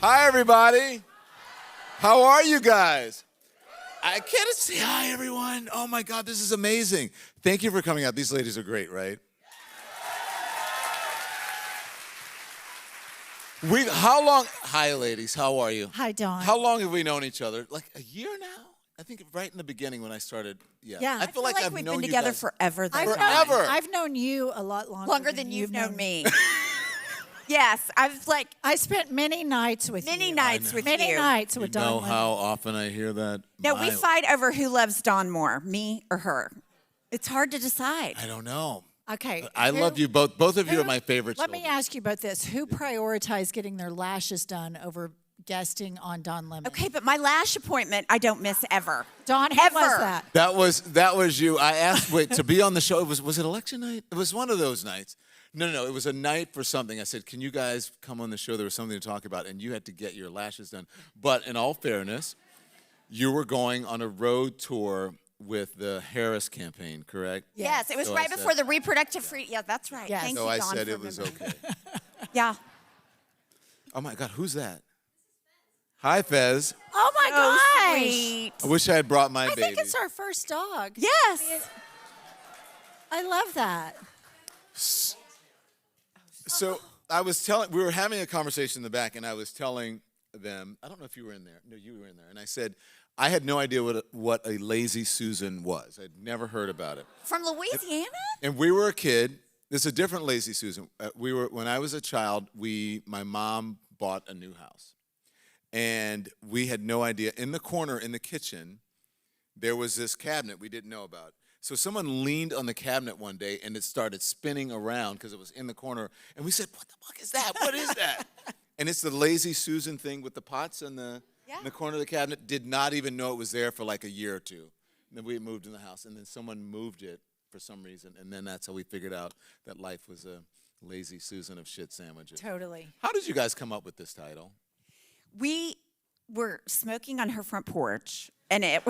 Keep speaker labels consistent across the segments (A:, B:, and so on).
A: Hi, everybody. How are you guys? I can't say hi, everyone. Oh, my God, this is amazing. Thank you for coming out. These ladies are great, right? Hi, ladies. How are you?
B: Hi, Dawn.
A: How long have we known each other? Like a year now? I think right in the beginning when I started. Yeah.
B: I
A: feel like I've
C: we've
A: known
C: been
A: you
C: together
A: guys
C: forever.
A: forever.
B: I've known you a lot
C: Longer than you've known me.
D: Yes,
B: I spent many nights with you.
D: many nights with
B: Many
D: you.
B: nights
A: You
B: with
A: know
B: Dawn.
A: how often I hear that?
D: No, we fight over who loves Dawn more, me or her. It's hard to decide.
A: I don't know.
B: Okay.
A: I love you both. Both of you are my favorite
B: Let me
A: children.
B: ask you about this. Who prioritized getting their lashes done over guesting on Dawn Lemon?
D: Okay, but my lash appointment, I don't miss ever.
B: Dawn, who
D: Ever.
B: was that?
A: That was you. I asked, to be on the show. Was it election night? It was one of those nights. No. It was a night for something. I said, can you guys come on the show? There was something to talk about, and you had to get your lashes done. But in all fairness, you were going on a road tour with the Harris campaign, correct?
D: Yes, it was
A: So
D: right
A: I said-
D: before the reproductive freedom. Yeah, that's right.
B: Yes.
D: Thank
A: So
D: you,
A: I
D: Dawn,
A: said
D: for
A: it was
D: remembering.
A: okay.
D: Yeah.
A: Oh, my God, who's that? Hi, Fez.
B: Oh, my
D: Oh,
B: gosh.
D: sweet.
A: I wish I had brought my
B: I
A: baby.
B: think it's our first dog.
D: Yes.
B: I love that.
A: So we were having a conversation in the back, and I was telling them, I don't know if you were in there. No, you were in there. And I said, I had no idea what a lazy Susan was. I'd never heard about it.
D: From Louisiana?
A: And we were a kid. This is a different lazy Susan. When I was a child, my mom bought a new house. And we had no idea. In the corner, in the kitchen, there was this cabinet we didn't know about. So someone leaned on the cabinet one day, and it started spinning around because it was in the corner. And we said, what the fuck is that? What is that? And it's the lazy Susan thing with the pots in the corner of the cabinet. Did not even know it was there for like a year or two. And then we moved in the house, and then someone moved it for some reason. And then that's how we figured out that life was a lazy Susan of shit sandwiches.
B: Totally.
A: How did you guys come up with this title?
D: We were smoking on her front porch, and it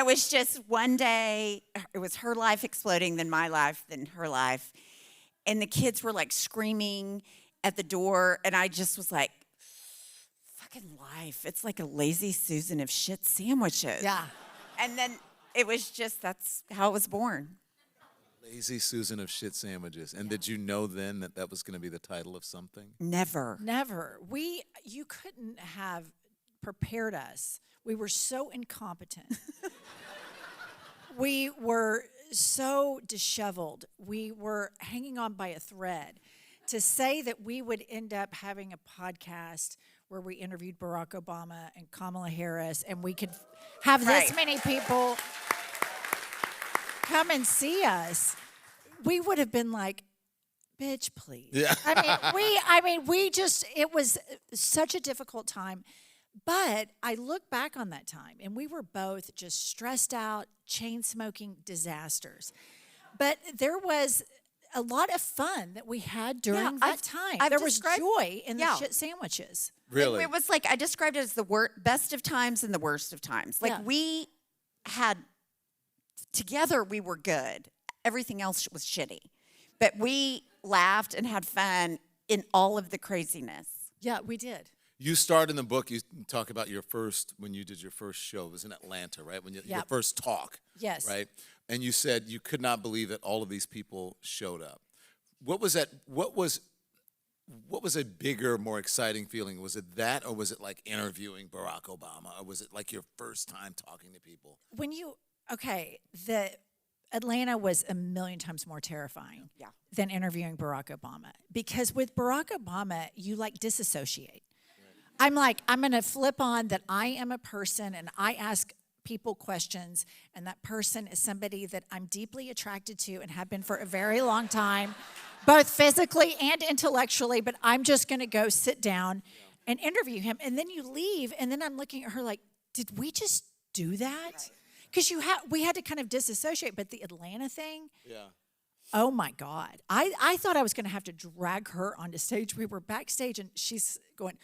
D: was just one day, it was her life exploding, then my life, then her life. And the kids were like screaming at the door, and I just was like, fucking life. It's like a lazy Susan of shit sandwiches.
B: Yeah.
D: And then it was just, that's how it was born.
A: Lazy Susan of shit sandwiches. And did you know then that was going to be the title of something?
D: Never.
B: Never. You couldn't have prepared us. We were so incompetent. We were so disheveled. We were hanging on by a thread. To say that we would end up having a podcast where we interviewed Barack Obama and Kamala Harris, and we could have this many people come and see us, we would have been like, bitch, please.
A: Yeah.
B: It was such a difficult time. But I look back on that time, and we were both just stressed out, chain-smoking disasters. But there was a lot of fun that we had during that time.
D: I've
B: there was
D: described-
B: joy in the shit sandwiches.
A: Really?
D: It was like, I described it as the best of times and the worst of times. Like we had, together we were good. Everything else was shitty. But we laughed and had fun in all of the craziness.
B: Yeah, we did.
A: You start in the book, you talk about when you did your first show. It was in Atlanta, right? Your first talk.
B: Yes.
A: Right? And you said you could not believe that all of these people showed up. What was that? What was a bigger, more exciting feeling? Was it that, or was it like interviewing Barack Obama? Or was it like your first time talking to people?
B: The Atlanta was a million times more terrifying than interviewing Barack Obama. Because with Barack Obama, you like disassociate. I'm like, I'm going to flip on that I am a person and I ask people questions, and that person is somebody that I'm deeply attracted to and have been for a very long time, both physically and intellectually, but I'm just going to go sit down and interview him. And then you leave, and then I'm looking at her like, did we just do that? Because we had to kind of disassociate, but the Atlanta thing, oh my God. I thought I was going to have to drag her onto stage. We were backstage, and she's going,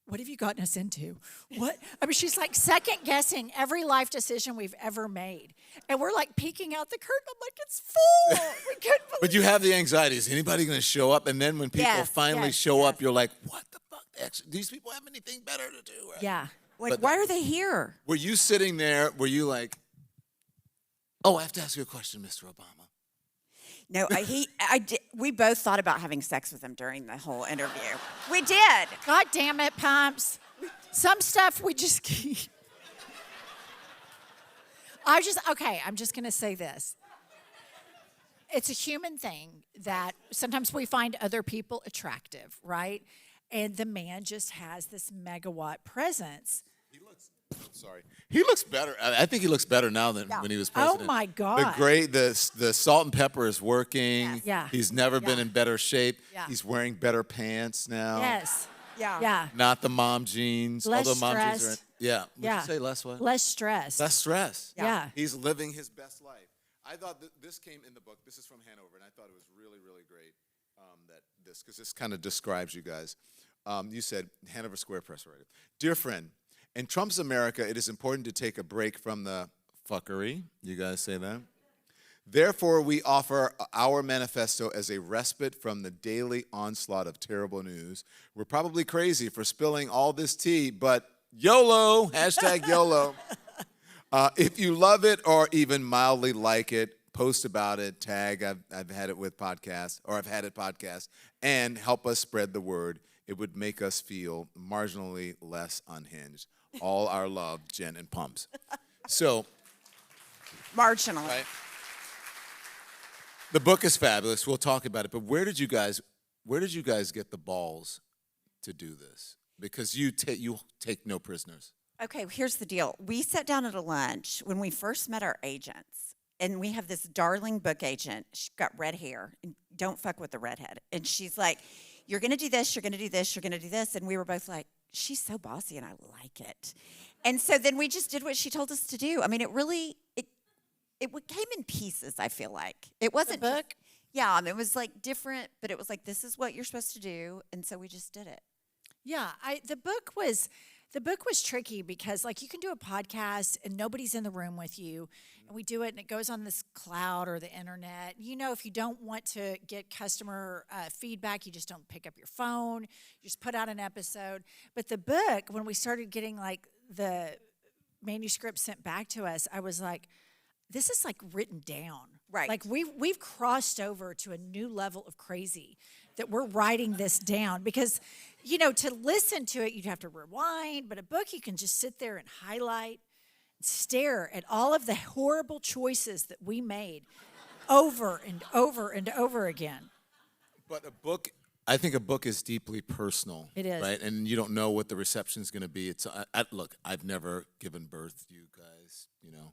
B: what have you gotten us into? What? I mean, she's like second guessing every life decision we've ever made. And we're like peeking out the curtain. I'm like, it's full. We couldn't
A: But you have the anxiety. Is anybody going to show up? And then when people finally show up, you're like, what the fuck? Actually, these people have anything better to do, right?
B: Yeah.
D: Like, why are they here?
A: Were you sitting there, were you like, oh, I have to ask you a question, Mr. Obama?
D: No, we both thought about having sex with him during the whole interview. We did.
B: God damn it, Pumps. Some stuff we just keep. I'm just going to say this. It's a human thing that sometimes we find other people attractive, right? And the man just has this megawatt presence.
A: He looks better. I think he looks better now than when he was president.
B: Oh my God.
A: The salt and pepper is working.
B: Yes. Yeah.
A: He's never been
B: Yeah.
A: in better shape.
B: Yeah.
A: He's wearing better pants now.
B: Yes.
D: Yeah.
B: Yeah.
A: Not the mom jeans.
B: Less
A: although mom jeans
B: stress.
A: are yeah. Would
B: Yeah.
A: you say less what?
B: Less stress.
A: Less stress.
B: Yeah.
A: He's living his best life. I thought this came in the book. This is from Hanover, and I thought it was really, really great because this kind of describes you guys. You said, Hanover Square Press writer. Dear friend, in Trump's America, it is important to take a break from the fuckery. You guys say that? Therefore, we offer our manifesto as a respite from the daily onslaught of terrible news. We're probably crazy for spilling all this tea, but YOLO, hashtag YOLO. If you love it or even mildly like it, post about it, tag I've had it with podcast, or I've had it podcast, and help us spread the word. It would make us feel marginally less unhinged. All our love, Jen and Pumps. So,
D: Marginally.
A: right? The book is fabulous. We'll talk about it. But where did you guys get the balls to do this? Because you take no prisoners.
D: Okay, here's the deal. We sat down at a lunch when we first met our agents, and we have this darling book agent. She's got red hair, and don't fuck with the redhead. And she's like, you're going to do this, you're going to do this, you're going to do this. And we were both like, she's so bossy, and I like it. And so then we just did what she told us to do. I mean, it came in pieces, I feel like. It wasn't
B: The book?
D: It was like different, but it was like, this is what you're supposed to do. And so we just did it.
B: Yeah, the book was tricky because like you can do a podcast and nobody's in the room with you, and we do it and it goes on this cloud or the internet. You know, if you don't want to get customer feedback, you just don't pick up your phone. You just put out an episode. But the book, when we started getting like the manuscript sent back to us, I was like, this is like written down.
D: Right.
B: Like we've crossed over to a new level of crazy that we're writing this down because, you know, to listen to it, you'd have to rewind, but a book, you can just sit there and highlight, stare at all of the horrible choices that we made over and over and over again.
A: But I think a book is deeply personal.
B: It is.
A: Right? And you don't know what the reception is going to be. Look, I've never given birth, you guys, you know.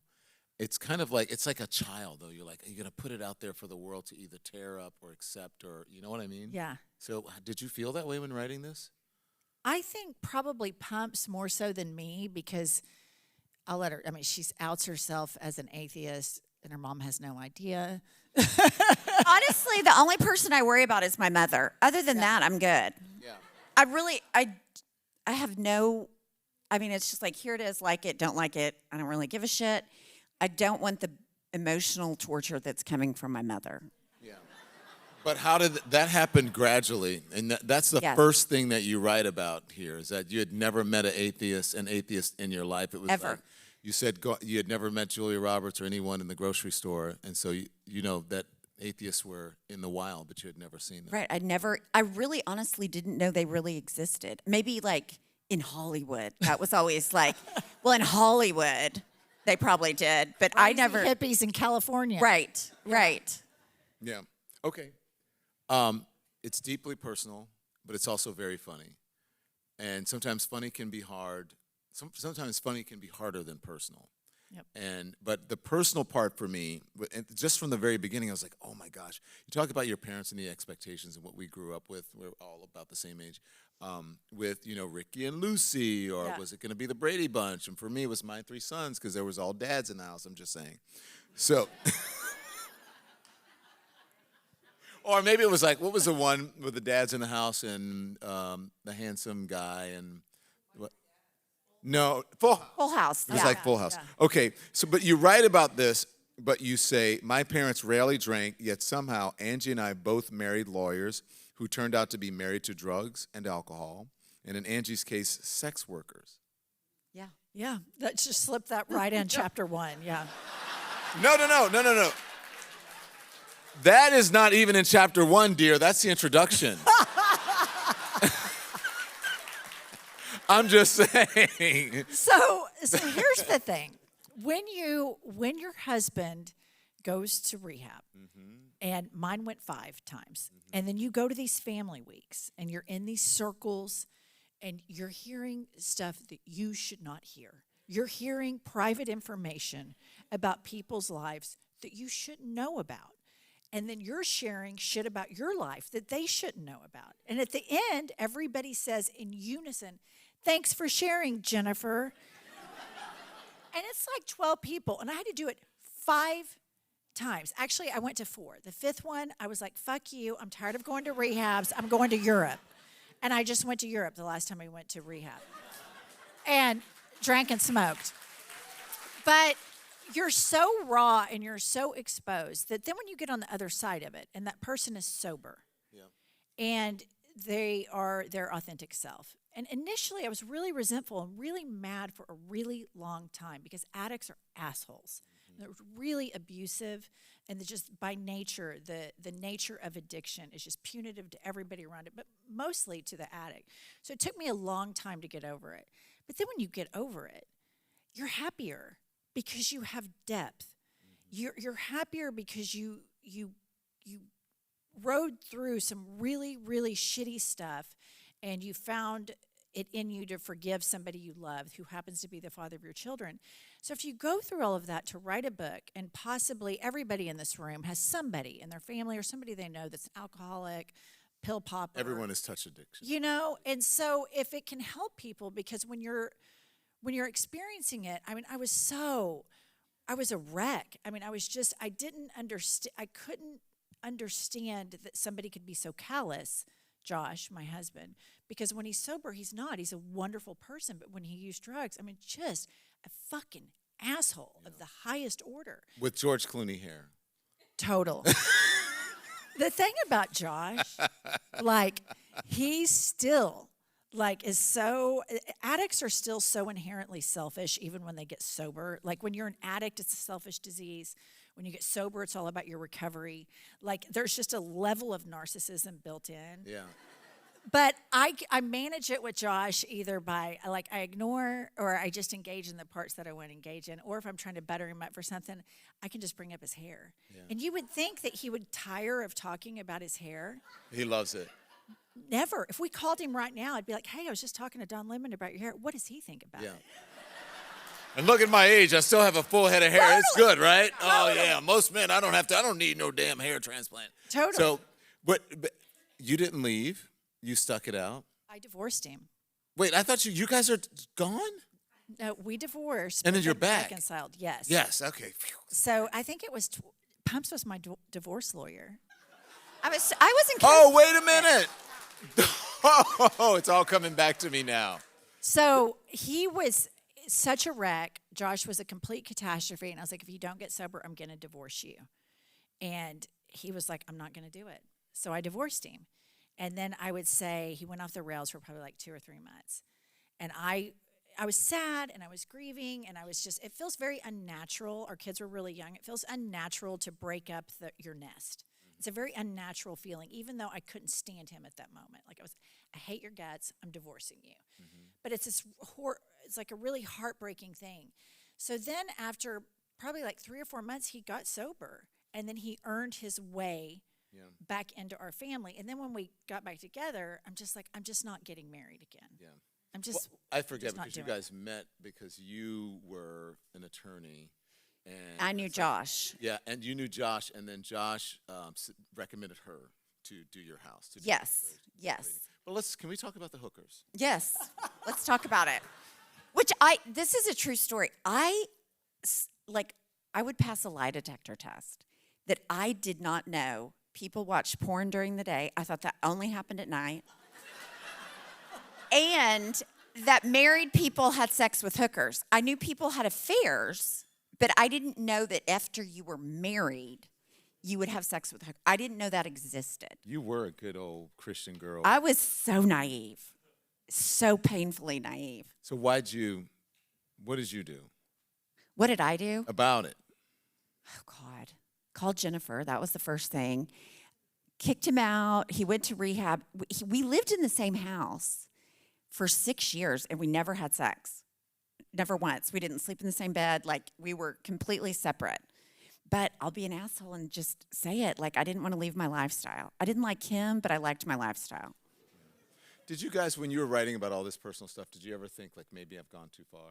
A: It's kind of like, it's like a child, though. You're like, are you going to put it out there for the world to either tear up or accept, or, you know what I mean?
B: Yeah.
A: So did you feel that way when writing this?
B: I think probably Pumps more so than me because I'll let her, I mean, she outs herself as an atheist and her mom has no idea.
D: Honestly, the only person I worry about is my mother. Other than that, I'm good.
A: Yeah.
D: I have no, I mean, it's just like, here it is, like it, don't like it. I don't really give a shit. I don't want the emotional torture that's coming from my mother.
A: Yeah. But how did that happen gradually? And that's the first thing that you write about here, is that you had never met an atheist in your life. It was
D: Ever.
A: like, you said you had never met Julia Roberts or anyone in the grocery store, and so you know that atheists were in the wild, but you had never seen them.
D: Right. I really honestly didn't know they really existed. Maybe like in Hollywood. That was always like, well, in Hollywood, they probably did, but I never.
B: Hippies in California.
D: Right.
A: Yeah. Okay. It's deeply personal, but it's also very funny. And sometimes funny can be hard. Sometimes funny can be harder than personal.
B: Yep.
A: But the personal part for me, just from the very beginning, I was like, oh my gosh. You talk about your parents and the expectations and what we grew up with. We're all about the same age. With, you know, Ricky and Lucy, or was it going to be the Brady Bunch? And for me, it was My Three Sons, because there was all dads in the house, I'm just saying. So, or maybe it was like, what was the one with the dads in the house and the handsome guy and what? No,
D: Full House.
A: It was like Full House. Yeah. Okay, so but you write about this, But you say, my parents rarely drank, yet somehow Angie and I both married lawyers who turned out to be married to drugs and alcohol, and in Angie's case, sex workers.
D: Yeah.
B: Yeah, that just slipped that right in chapter 1. Yeah.
A: No. That is not even in chapter 1, dear. That's the introduction. I'm just saying.
B: So here's the thing. When your husband goes to rehab, and mine went 5 times, and then you go to these family weeks, and you're in these circles, and you're hearing stuff that you should not hear. You're hearing private information about people's lives that you shouldn't know about. And then you're sharing shit about your life that they shouldn't know about. And at the end, everybody says in unison, "Thanks for sharing, Jennifer." And it's like 12 people, and I had to do it 5 times. Actually, I went to 4. The 5th one, I was like, fuck you. I'm tired of going to rehabs. I'm going to Europe. And I just went to Europe the last time I went to rehab. And drank and smoked. But you're so raw and you're so exposed that then when you get on the other side of it, and that person is sober, and they are their authentic self. And initially, I was really resentful and really mad for a really long time because addicts are assholes. They're really abusive, and they're just by nature, the nature of addiction is just punitive to everybody around it, but mostly to the addict. So it took me a long time to get over it. But then when you get over it, you're happier because you have depth. You're happier because you rode through some really, really shitty stuff, and you found it in you to forgive somebody you love who happens to be the father of your children. So if you go through all of that to write a book, and possibly everybody in this room has somebody in their family or somebody they know that's an alcoholic, pill popper.
A: Everyone has touch addiction.
B: You know, and so if it can help people, because when you're experiencing it, I mean, I was a wreck. I mean, I didn't understand, I couldn't understand that somebody could be so callous, Josh, my husband, because when he's sober, he's not. He's a wonderful person, but when he used drugs, I mean, just a fucking asshole of the highest order.
A: With George Clooney hair.
B: Total. The thing about Josh, like, he's still, like, addicts are still so inherently selfish even when they get sober. Like, when you're an addict, it's a selfish disease. When you get sober, it's all about your recovery. Like, there's just a level of narcissism built in.
A: Yeah.
B: But I manage it with Josh either by, like, I ignore or I just engage in the parts that I want to engage in. Or if I'm trying to butter him up for something, I can just bring up his hair. Yeah. And you would think that he would tire of talking about his hair.
A: He loves it.
B: Never. If we called him right now, I'd be like, hey, I was just talking to Don Lemon about your hair. What does he think about it?
A: And look at my age. I still have a full head of hair. Totally. It's good, right? Totally. Oh, yeah. Most men, I don't need no damn hair transplant.
B: Totally.
A: So, but you didn't leave. You stuck it out.
B: I divorced him.
A: Wait, I thought you guys are gone?
B: No, we divorced.
A: And then you're back.
B: Reconciled, yes.
A: Yes, okay.
B: So I think it was, Pumps was my divorce lawyer.
D: I wasn't.
A: Oh, wait a minute. Oh, it's all coming back to me now.
B: So he was such a wreck. Josh was a complete catastrophe. And I was like, if you don't get sober, I'm going to divorce you. And he was like, I'm not going to do it. So I divorced him. And then I would say he went off the rails for probably like 2 or 3 months. And I was sad and I was grieving and I was just, it feels very unnatural. Our kids were really young. It feels unnatural to break up your nest. It's a very unnatural feeling, even though I couldn't stand him at that moment. Like I hate your guts. I'm divorcing you. Mm-hmm. But it's like a really heartbreaking thing. So then after probably like 3 or 4 months, he got sober. And then he earned his way back into our family. And then when we got back together, I'm just like, I'm just not getting married again. Yeah. I'm just
A: I forget because you guys met because you were an attorney. And
D: I knew Josh.
A: Yeah, and you knew Josh, and then Josh recommended her to do your house.
D: Yes.
A: But can we talk about the hookers?
D: Yes, let's talk about it. This is a true story. I would pass a lie detector test that I did not know people watch porn during the day. I thought that only happened at night. And that married people had sex with hookers. I knew people had affairs, But I didn't know that after you were married, you would have sex with her. I didn't know that existed.
A: You were a good old Christian girl.
D: I was so naive, so painfully naive.
A: So what did you do
D: What did I do?
A: about it?
D: Oh, God. Called Jennifer. That was the first thing. Kicked him out. He went to rehab. We lived in the same house for 6 years, and we never had sex. Never once. We didn't sleep in the same bed. Like, we were completely separate. But I'll be an asshole and just say it. Like, I didn't want to leave my lifestyle. I didn't like him, but I liked my lifestyle.
A: Did you guys, when you were writing about all this personal stuff, did you ever think, like, maybe I've gone too far?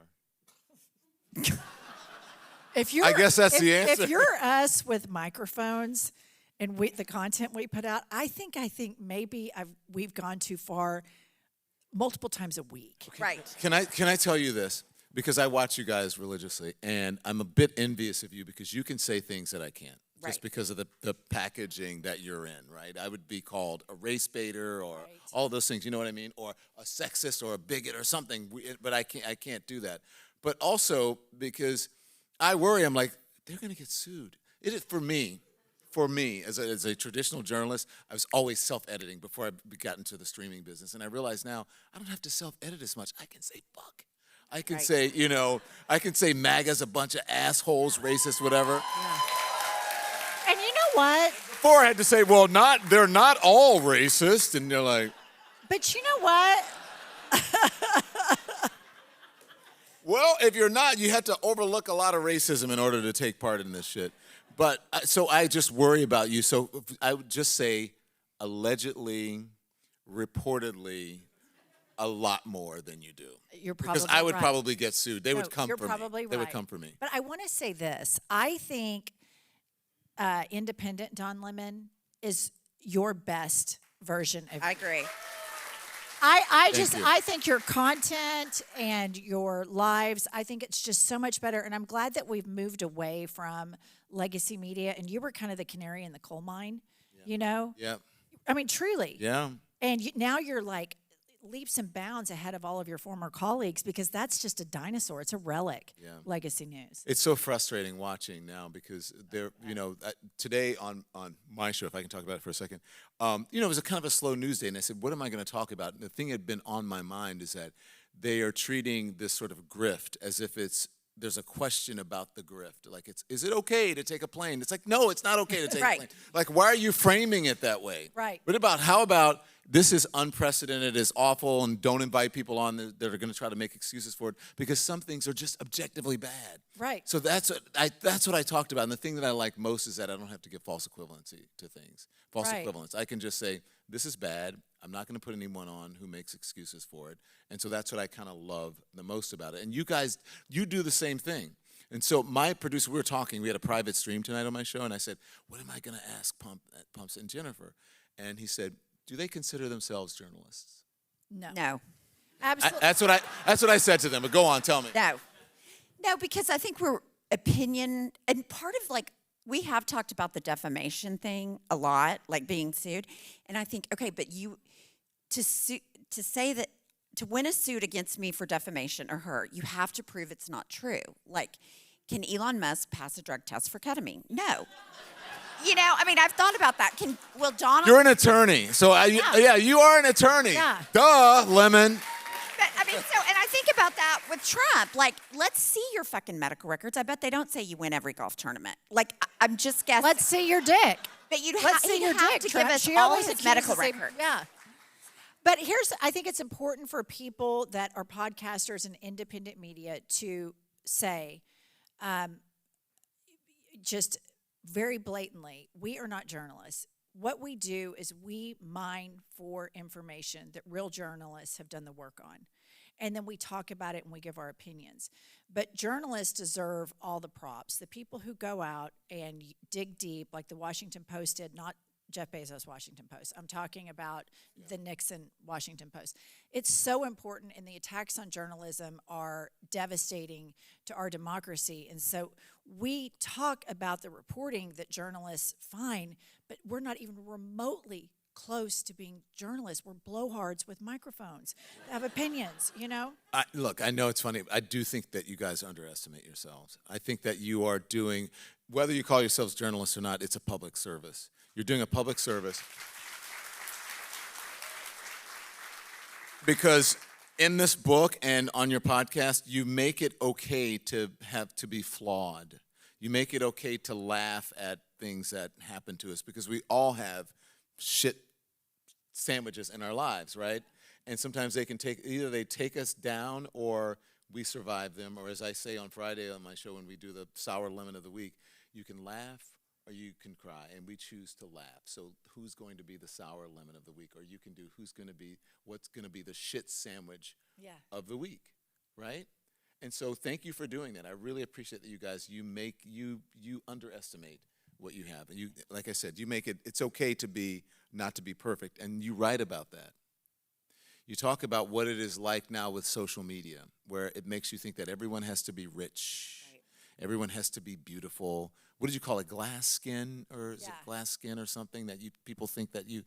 A: I guess that's the answer.
B: If you're us with microphones and the content we put out, I think maybe we've gone too far multiple times a week.
A: Okay.
D: Right.
A: Can I tell you this? Because I watch you guys religiously, and I'm a bit envious of you because you can say things that I can't.
D: Right.
A: Just because of the packaging that you're in, right? I would be called a race baiter or all those things, you know what I mean? Or a sexist or a bigot or something, but I can't do that. But also because I worry, I'm like, they're going to get sued. It is for me, as a traditional journalist, I was always self-editing before I got into the streaming business. And I realize now I don't have to self-edit as much. I can say fuck. I can say, I can say MAGA's a bunch of assholes, racist, whatever.
B: Yeah. And you know what?
A: Before I had to say, well, they're not all racist. And they're like.
B: But you know what?
A: Well, if you're not, you have to overlook a lot of racism in order to take part in this shit. But so I just worry about you. So I would just say allegedly, reportedly, a lot more than you do.
B: You're probably
A: because I would
B: right.
A: probably get sued. They would come
B: you're
A: for
B: probably
A: me.
B: Right.
A: They would come for me.
B: But I want to say this. I think independent Don Lemon is your best version of
D: I agree.
B: I think your content and your lives, I think it's just so much better. And I'm glad that we've moved away from legacy media. And you were kind of the canary in the coal mine, you know?
A: Yeah.
B: I mean, truly.
A: Yeah.
B: And now you're like leaps and bounds ahead of all of your former colleagues because that's just a dinosaur. It's a relic, legacy news.
A: It's so frustrating watching now because today on my show, if I can talk about it for a second, it was a kind of a slow news day, and I said, what am I going to talk about? And the thing that had been on my mind is that they are treating this sort of grift as if there's a question about the grift. Like, is it okay to take a plane? It's like, no, it's not okay to take a plane. Like, why are you framing it that way?
B: Right.
A: But how about this is unprecedented, it's awful, and don't invite people on that are going to try to make excuses for it because some things are just objectively bad.
B: Right.
A: So that's what I talked about. And the thing that I like most is that I don't have to give false equivalency to things. False equivalence. I can just say, this is bad. I'm not going to put anyone on who makes excuses for it. And so that's what I kind of love the most about it. And you guys, you do the same thing. And so my producer, we were talking, we had a private stream tonight on my show, and I said, what am I going to ask Pumps and Jennifer? And he said, do they consider themselves journalists?
B: No. Absolutely.
A: That's what I said to them. But go on, tell me.
D: No, because I think we're opinion, and part of we have talked about the defamation thing a lot, like being sued, and I think, okay, but to win a suit against me for defamation or her, you have to prove it's not true. Like, can Elon Musk pass a drug test for ketamine? No. I've thought about that. Will Donald?
A: You're an attorney, so you are an attorney.
B: Yeah.
A: Duh, Lemon.
D: But and I think about that with Trump. Like, let's see your fucking medical records. I bet they don't say you win every golf tournament. Like, I'm just guessing.
B: Let's see your dick.
D: But he'd
B: Let's see your
D: have
B: dick,
D: to
B: Trump.
D: give us
B: She
D: all
B: always
D: his medical
B: accuses
D: records.
B: Yeah. But I think it's important for people that are podcasters and independent media to say, just very blatantly, we are not journalists. What we do is we mine for information that real journalists have done the work on. And then we talk about it and we give our opinions. But journalists deserve all the props. The people who go out and dig deep, like the Washington Post did, not Jeff Bezos' Washington Post. I'm talking about the Nixon Washington Post. It's so important, and the attacks on journalism are devastating to our democracy. And so we talk about the reporting that journalists find, but we're not even remotely close to being journalists. We're blowhards with microphones, have opinions, you know?
A: Look, I know it's funny. I do think that you guys underestimate yourselves. I think that you are doing, whether you call yourselves journalists or not, it's a public service. You're doing a public service. Because in this book and on your podcast, you make it okay to be flawed. You make it okay to laugh at things that happen to us, because we all have shit sandwiches in our lives, right? And sometimes they can take us down, or we survive them. Or as I say on Friday on my show when we do the sour lemon of the week, you can laugh or you can cry, and we choose to laugh. So who's going to be the sour lemon of the week? Or you can do what's going to be the shit sandwich of the week, right? And so thank you for doing that. I really appreciate that you guys, you underestimate what you have. And you, like I said, you make it's okay to not to be perfect, and you write about that. You talk about what it is like now with social media, where it makes you think that everyone has to be rich. Right. Everyone has to be beautiful. What did you call it, glass skin? Or is it glass skin or something that people think that you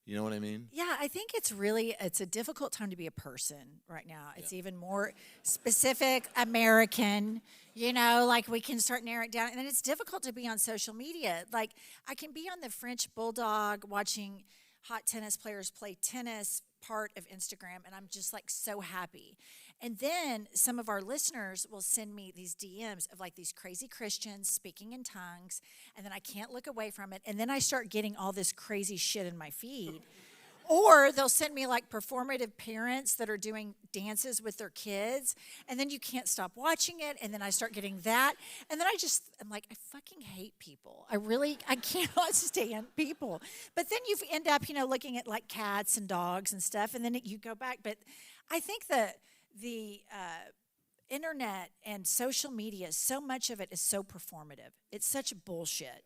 A: know what I mean?
B: Yeah, I think it's a difficult time to be a person right now. It's even more specific, American, like we can start narrowing it down. And then it's difficult to be on social media. Like I can be on the French Bulldog watching hot tennis players play tennis part of Instagram, and I'm just like so happy. And then some of our listeners will send me these DMs of like these crazy Christians speaking in tongues, and then I can't look away from it. And then I start getting all this crazy shit in my feed. Or they'll send me like performative parents that are doing dances with their kids, and then you can't stop watching it, and then I start getting that. And then I'm like, I fucking hate people. I cannot stand people. But then you end up, looking at like cats and dogs and stuff, and then you go back. But I think that the internet and social media, so much of it is so performative. It's such bullshit.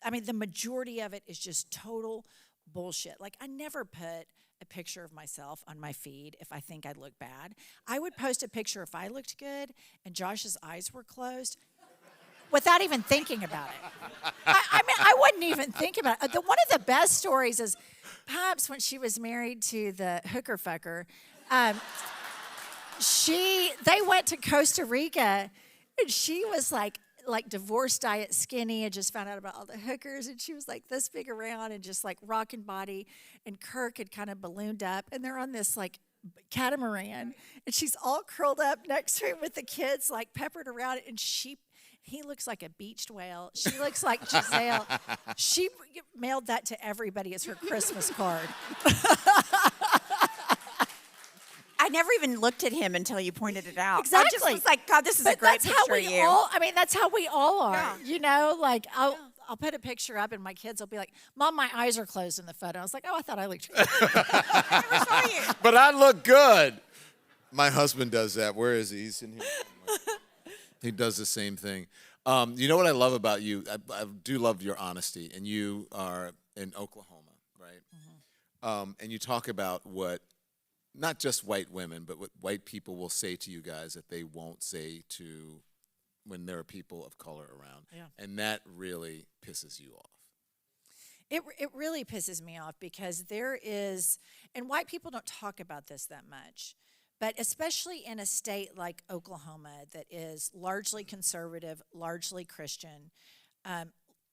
B: I mean, the majority of it is just total bullshit. Like, I never put a picture of myself on my feed if I think I'd look bad. I would post a picture if I looked good and Josh's eyes were closed without even thinking about it. I mean, I wouldn't even think about it. One of the best stories is Pops, when she was married to the hooker fucker, they went to Costa Rica, and she was like divorced diet skinny, and just found out about all the hookers, and she was like this big around and just like rockin' body, and Kirk had kind of ballooned up, and they're on this like catamaran, and she's all curled up next to him with the kids like peppered around it, and he looks like a beached whale. She looks like Giselle. She mailed that to everybody as her Christmas card.
D: I never even looked at him until you pointed it out.
B: Exactly.
D: I just was like, God, this is a great picture of you.
B: That's how we all are. Like I'll put a picture up, and my kids will be like, Mom, my eyes are closed in the photo. I was like, oh, I thought I looked good.
D: I never saw you.
A: But I look good. My husband does that. Where is he? He's in here somewhere. He does the same thing. You know what I love about you? I do love your honesty. And you are in Oklahoma, right? Mm-hmm. And you talk about what not just white women, but what white people will say to you guys that they won't say to when there are people of color around. Yeah. And that really pisses you off.
B: It really pisses me off, because there is, and white people don't talk about this that much, but especially in a state like Oklahoma that is largely conservative, largely Christian,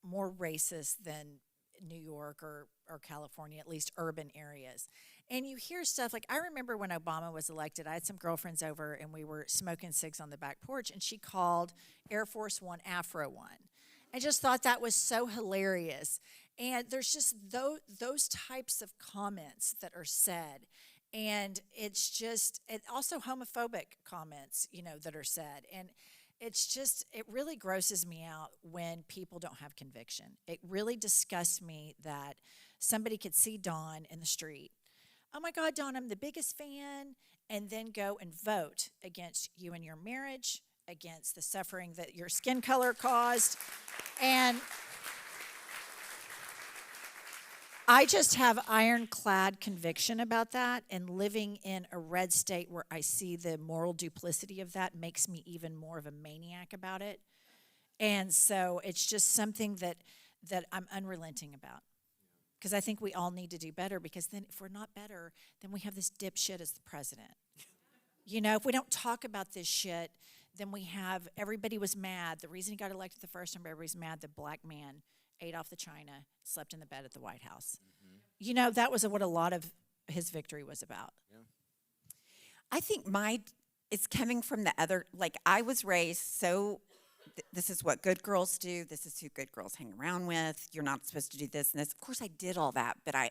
B: more racist than New York or California, at least urban areas. And you hear stuff like, I remember when Obama was elected, I had some girlfriends over, and we were smoking cigs on the back porch, and she called Air Force One Afro One. I just thought that was so hilarious. And there's just those types of comments that are said. And it's just, also homophobic comments, that are said. And it really grosses me out when people don't have conviction. It really disgusts me that somebody could see Dawn in the street. Oh my God, Dawn, I'm the biggest fan. And then go and vote against you and your marriage, against the suffering that your skin color caused. And I just have ironclad conviction about that, and living in a red state where I see the moral duplicity of that makes me even more of a maniac about it. And so it's just something that I'm unrelenting about, because I think we all need to do better, because then if we're not better, then we have this dipshit as the president. You know, if we don't talk about this shit, then we have, everybody was mad. The reason he got elected the first time, everybody's mad the black man ate off the china, slept in the bed at the White House. Mm-hmm. You know, that was what a lot of his victory was about.
A: Yeah.
D: I think it's coming from the other, like I was raised so this is what good girls do. This is who good girls hang around with. You're not supposed to do this and this. Of course I did all that, but I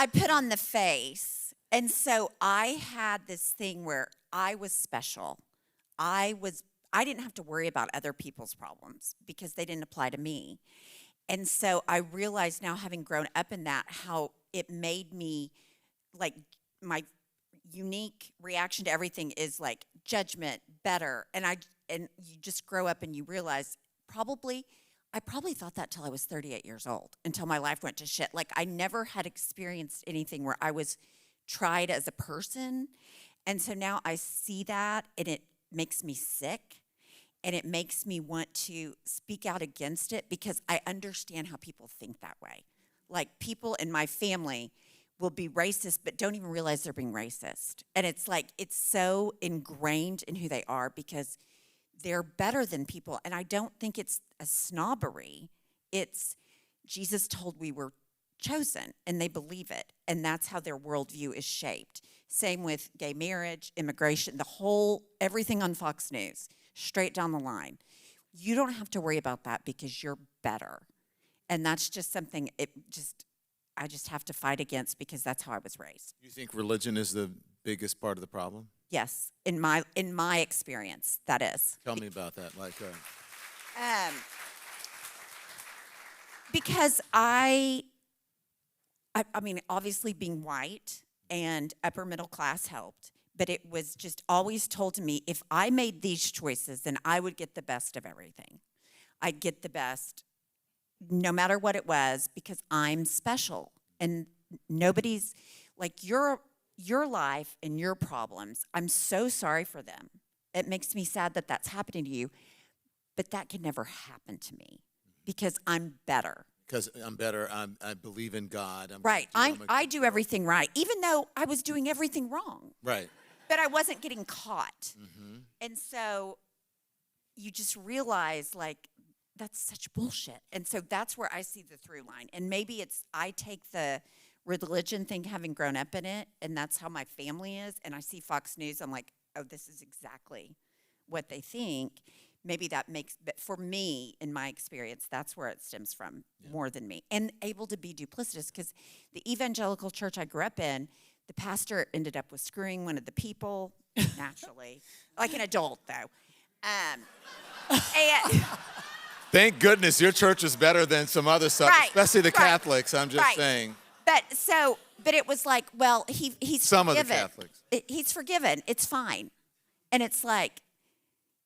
D: put on the face. And so I had this thing where I was special. I didn't have to worry about other people's problems because they didn't apply to me. And so I realize now, having grown up in that, how it made me, like, my unique reaction to everything is like judgment, better. And you just grow up and you realize I probably thought that till I was 38 years old, until my life went to shit. Like, I never had experienced anything where I was tried as a person. And so now I see that, and it makes me sick, and it makes me want to speak out against it, because I understand how people think that way. Like, people in my family will be racist but don't even realize they're being racist. And it's like, it's so ingrained in who they are because they're better than people. And I don't think it's a snobbery. It's Jesus told we were chosen, and they believe it. And that's how their worldview is shaped. Same with gay marriage, immigration, everything on Fox News, straight down the line. You don't have to worry about that because you're better. And that's just something I just have to fight against, because that's how I was raised.
A: You think religion is the biggest part of the problem?
D: Yes, in my experience, that is.
A: Tell me about that. Like,
D: because I mean, obviously being white and upper middle class helped, but it was just always told to me, if I made these choices, then I would get the best of everything. I'd get the best no matter what it was, because I'm special. And nobody's, like, your life and your problems, I'm so sorry for them. It makes me sad that that's happening to you, but that could never happen to me because I'm better.
A: Because I'm better, I believe in God.
D: Right, I do everything right, even though I was doing everything wrong.
A: Right.
D: But I wasn't getting caught. Mm-hmm. And so you just realize, like, that's such bullshit. And so that's where I see the through line. And maybe I take the religion thing, having grown up in it, and that's how my family is. And I see Fox News, I'm like, oh, this is exactly what they think. Maybe that makes, but for me, in my experience, that's where it stems from more than me. And able to be duplicitous, because the evangelical church I grew up in, the pastor ended up with screwing one of the people, naturally, like an adult, though. And
A: thank goodness your church is better than some other stuff, especially the Catholics, I'm just saying.
D: But it was like, well, he's
A: some
D: forgiven.
A: Of the Catholics.
D: He's forgiven. It's fine. And it's like,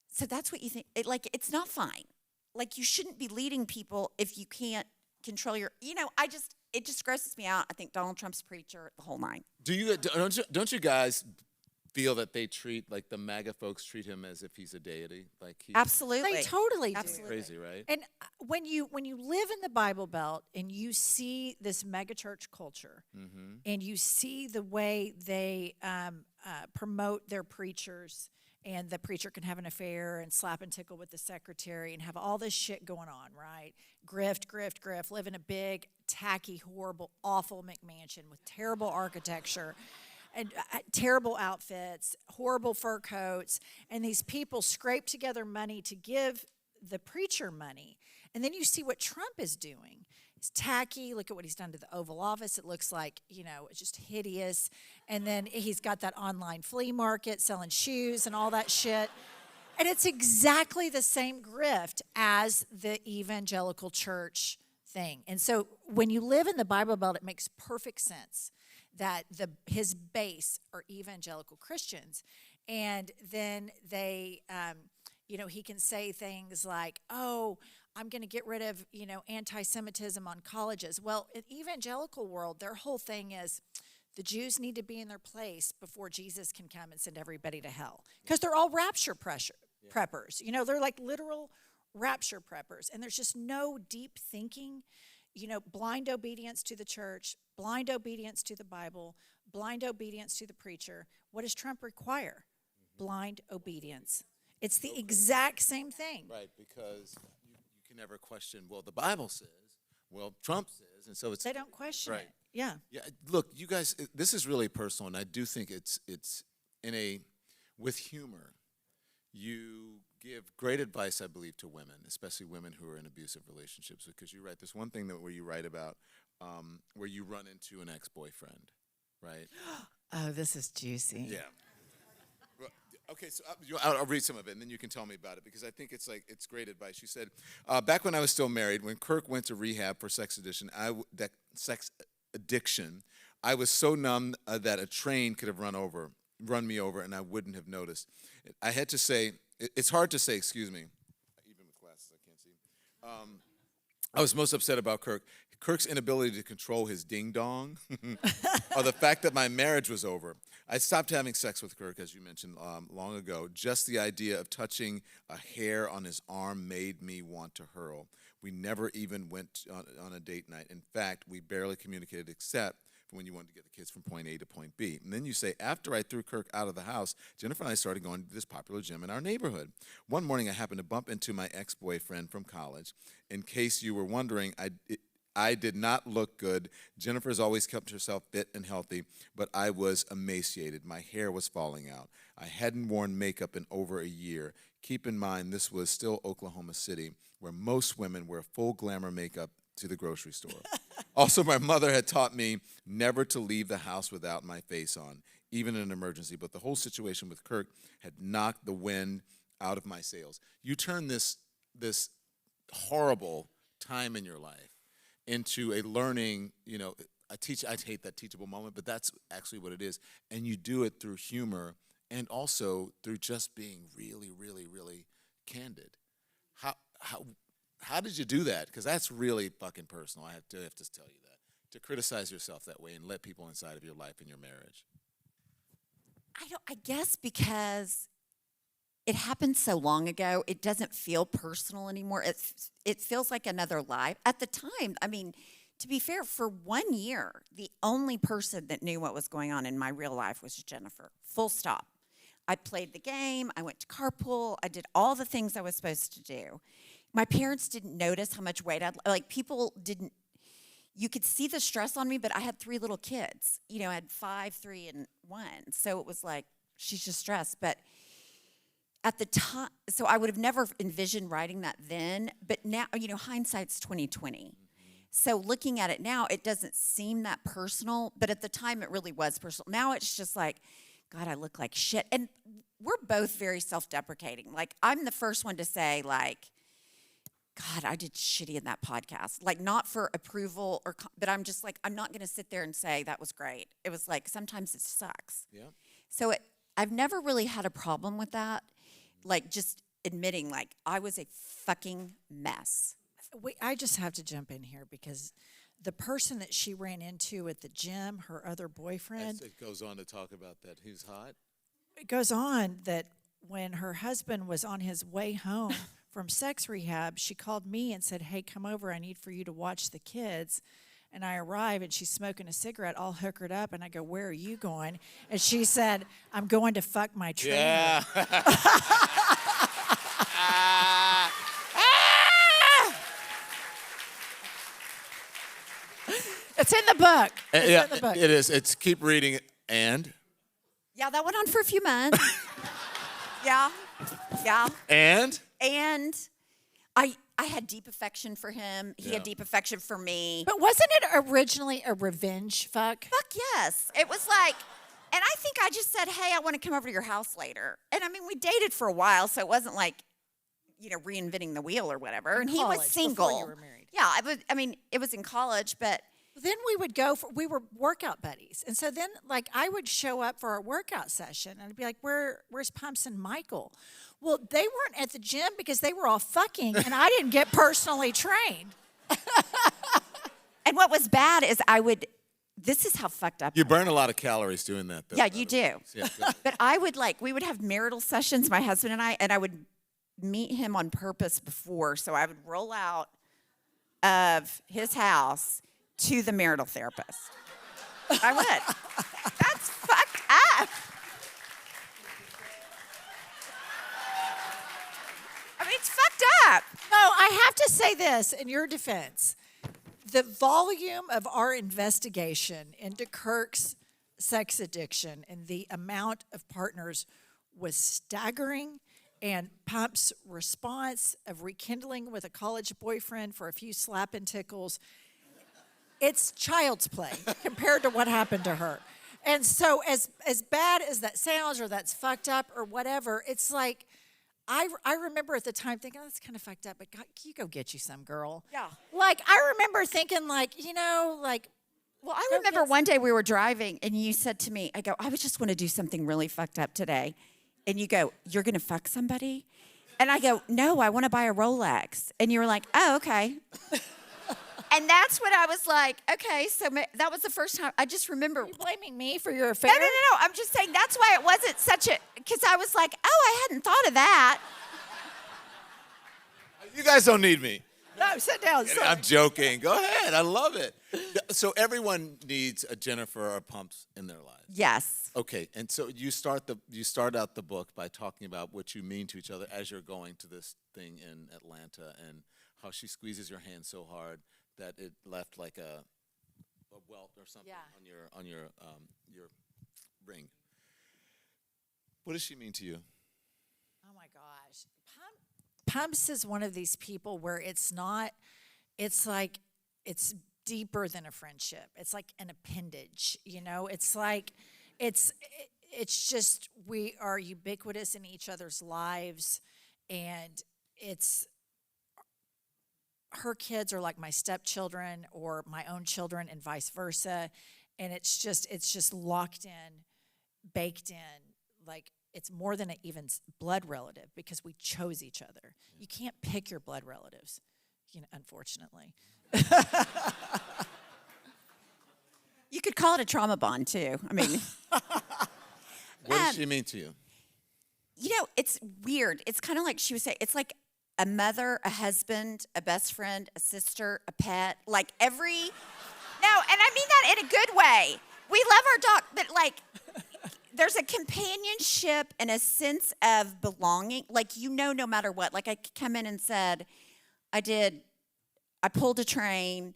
D: so that's what you think. It's not fine. Like, you shouldn't be leading people if you can't control it just grosses me out. I think Donald Trump's a preacher, the whole nine.
A: Don't you guys feel that they treat, like, the MAGA folks treat him as if he's a deity? Like,
D: absolutely.
B: They totally do.
D: Absolutely.
A: Crazy, right?
B: And when you live in the Bible Belt and you see this megachurch culture, mm-hmm. and you see the way they promote their preachers, and the preacher can have an affair and slap and tickle with the secretary and have all this shit going on, right? Grift, live in a big, tacky, horrible, awful McMansion with terrible architecture and terrible outfits, horrible fur coats, and these people scrape together money to give the preacher money. And then you see what Trump is doing. It's tacky. Look at what he's done to the Oval Office. It looks like, it's just hideous. And then he's got that online flea market selling shoes and all that shit. And it's exactly the same grift as the evangelical church thing. And so when you live in the Bible Belt, it makes perfect sense that his base are evangelical Christians. And then they, he can say things like, oh, I'm going to get rid of, anti-Semitism on colleges. Well, in evangelical world, their whole thing is the Jews need to be in their place before Jesus can come and send everybody to hell. Because they're all rapture preppers. They're like literal rapture preppers. And there's just no deep thinking. blind obedience to the church, blind obedience to the Bible, blind obedience to the preacher. What does Trump require? Blind obedience. It's the exact same thing.
A: Right, because you can never question, well, the Bible says, well, Trump says, and so it's...
B: They don't question
A: right.
B: it. Yeah.
A: Yeah, look, you guys, this is really personal, and I do think it's with humor. You give great advice, I believe, to women, especially women who are in abusive relationships, because you write, there's one thing where you write about where you run into an ex-boyfriend, right?
B: Oh, this is juicy.
A: Yeah. Well, okay, so I'll read some of it, and then you can tell me about it, because I think it's great advice. You said, back when I was still married, when Kirk went to rehab for sex addiction, I was so numb that a train could have run me over, and I wouldn't have noticed. I had to say, it's hard to say, excuse me, even with glasses I can't see. I was most upset about Kirk's inability to control his ding-dong, or the fact that my marriage was over. I stopped having sex with Kirk, as you mentioned, long ago. Just the idea of touching a hair on his arm made me want to hurl. We never even went on a date night. In fact, we barely communicated except for when you wanted to get the kids from point A to point B. And then you say, after I threw Kirk out of the house, Jennifer and I started going to this popular gym in our neighborhood. One morning, I happened to bump into my ex-boyfriend from college. In case you were wondering, I did not look good. Jennifer's always kept herself fit and healthy, but I was emaciated. My hair was falling out. I hadn't worn makeup in over a year. Keep in mind, this was still Oklahoma City, where most women wear full glamour makeup to the grocery store. Also, my mother had taught me never to leave the house without my face on, even in an emergency. But the whole situation with Kirk had knocked the wind out of my sails. You turn this horrible time in your life into a learning, I hate that teachable moment, but that's actually what it is. And you do it through humor and also through just being really, really, really candid. How did you do that? Because that's really fucking personal. I have to tell you that. To criticize yourself that way and let people inside of your life and your marriage.
D: I guess because it happened so long ago, it doesn't feel personal anymore. It feels like another life. At the time, to be fair, for 1 year, the only person that knew what was going on in my real life was Jennifer. Full stop. I played the game. I went to carpool. I did all the things I was supposed to do. My parents didn't notice how much weight people didn't. You could see the stress on me, but I had 3 little kids. I had 5, 3, and 1. So it was like, she's just stressed. But at the time, so I would have never envisioned writing that then. But now, hindsight's 20/20. So looking at it now, it doesn't seem that personal. But at the time, it really was personal. Now it's just like, God, I look like shit. And we're both very self-deprecating. Like, I'm the first one to say, God, I did shitty in that podcast. Not for approval, but I'm just like, I'm not going to sit there and say that was great. It was like, sometimes it sucks.
A: Yeah.
D: So I've never really had a problem with that. Just admitting, I was a fucking mess.
B: I just have to jump in here because the person that she ran into at the gym, her other boyfriend.
A: It goes on to talk about that. He's hot.
B: It goes on that when her husband was on his way home from sex rehab, she called me and said, hey, come over. I need for you to watch the kids. And I arrive, and she's smoking a cigarette, all hookered up. And I go, where are you going? And she said, I'm going to fuck my trainer.
A: Yeah.
B: It's in the book.
A: It's in the book. It is. It's keep reading it. And?
D: Yeah, that went on for a few months. Yeah.
A: And
D: I had deep affection for him. He had deep affection for me.
B: But wasn't it originally a revenge fuck?
D: Fuck yes. It was like, and I think I just said, hey, I want to come over to your house later. And we dated for a while, so it wasn't like, reinventing the wheel or whatever. And he was single.
B: Before you were married.
D: Yeah, it was in college, but
B: then we would we were workout buddies. And so then, I would show up for our workout session, and I'd be like, where's Pumps and Michael? Well, they weren't at the gym because they were all fucking, and I didn't get personally trained.
D: And what was bad is this is how fucked up
A: you burn a lot of calories doing that, though.
D: Yeah, you do.
A: Yeah,
D: but we would have marital sessions, my husband and I would meet him on purpose before. So I would roll out of his house to the marital therapist. I would. That's fucked up. I mean, it's fucked up.
B: No, I have to say this in your defense. The volume of our investigation into Kirk's sex addiction and the amount of partners was staggering, and Pump's response of rekindling with a college boyfriend for a few slap and tickles, it's child's play compared to what happened to her. And so as bad as that sounds, or that's fucked up or whatever, it's like, I remember at the time thinking, oh, that's kind of fucked up, but God, you go get you some, girl.
D: Yeah.
B: Like, I remember thinking, like,
D: Well, I remember one day we were driving and you said to me, I go, I just want to do something really fucked up today. And you go, you're going to fuck somebody? And I go, no, I want to buy a Rolex. And you were like, oh, okay. And that's when I was like, okay, so that was the first time. I just remember.
B: Are you blaming me for your affair?
D: No. I'm just saying that's why it wasn't such a, because I was like, oh, I hadn't thought of that.
A: You guys don't need me.
B: No, sit down. Sorry.
A: I'm joking. Go ahead. I love it. So everyone needs a Jennifer or Pumps in their lives.
D: Yes.
A: Okay, and so you start out the book by talking about what you mean to each other as you're going to this thing in Atlanta, and how she squeezes your hand so hard that it left like a welt or something on your ring. What does she mean to you?
B: Oh my gosh. Pumps is one of these people where it's like it's deeper than a friendship. It's like an appendage, It's like it's just, we are ubiquitous in each other's lives, and her kids are like my stepchildren or my own children, and vice versa. And it's just locked in, baked in, like it's more than an even blood relative, because we chose each other. You can't pick your blood relatives, unfortunately.
D: You could call it a trauma bond too. I mean,
A: What does she mean to you?
D: It's weird. It's kind of like she would say, it's like a mother, a husband, a best friend, a sister, a pet, like no, and I mean that in a good way. We love our dog, but like there's a companionship and a sense of belonging. Like, no matter what. Like I could come in and said, I pulled a train,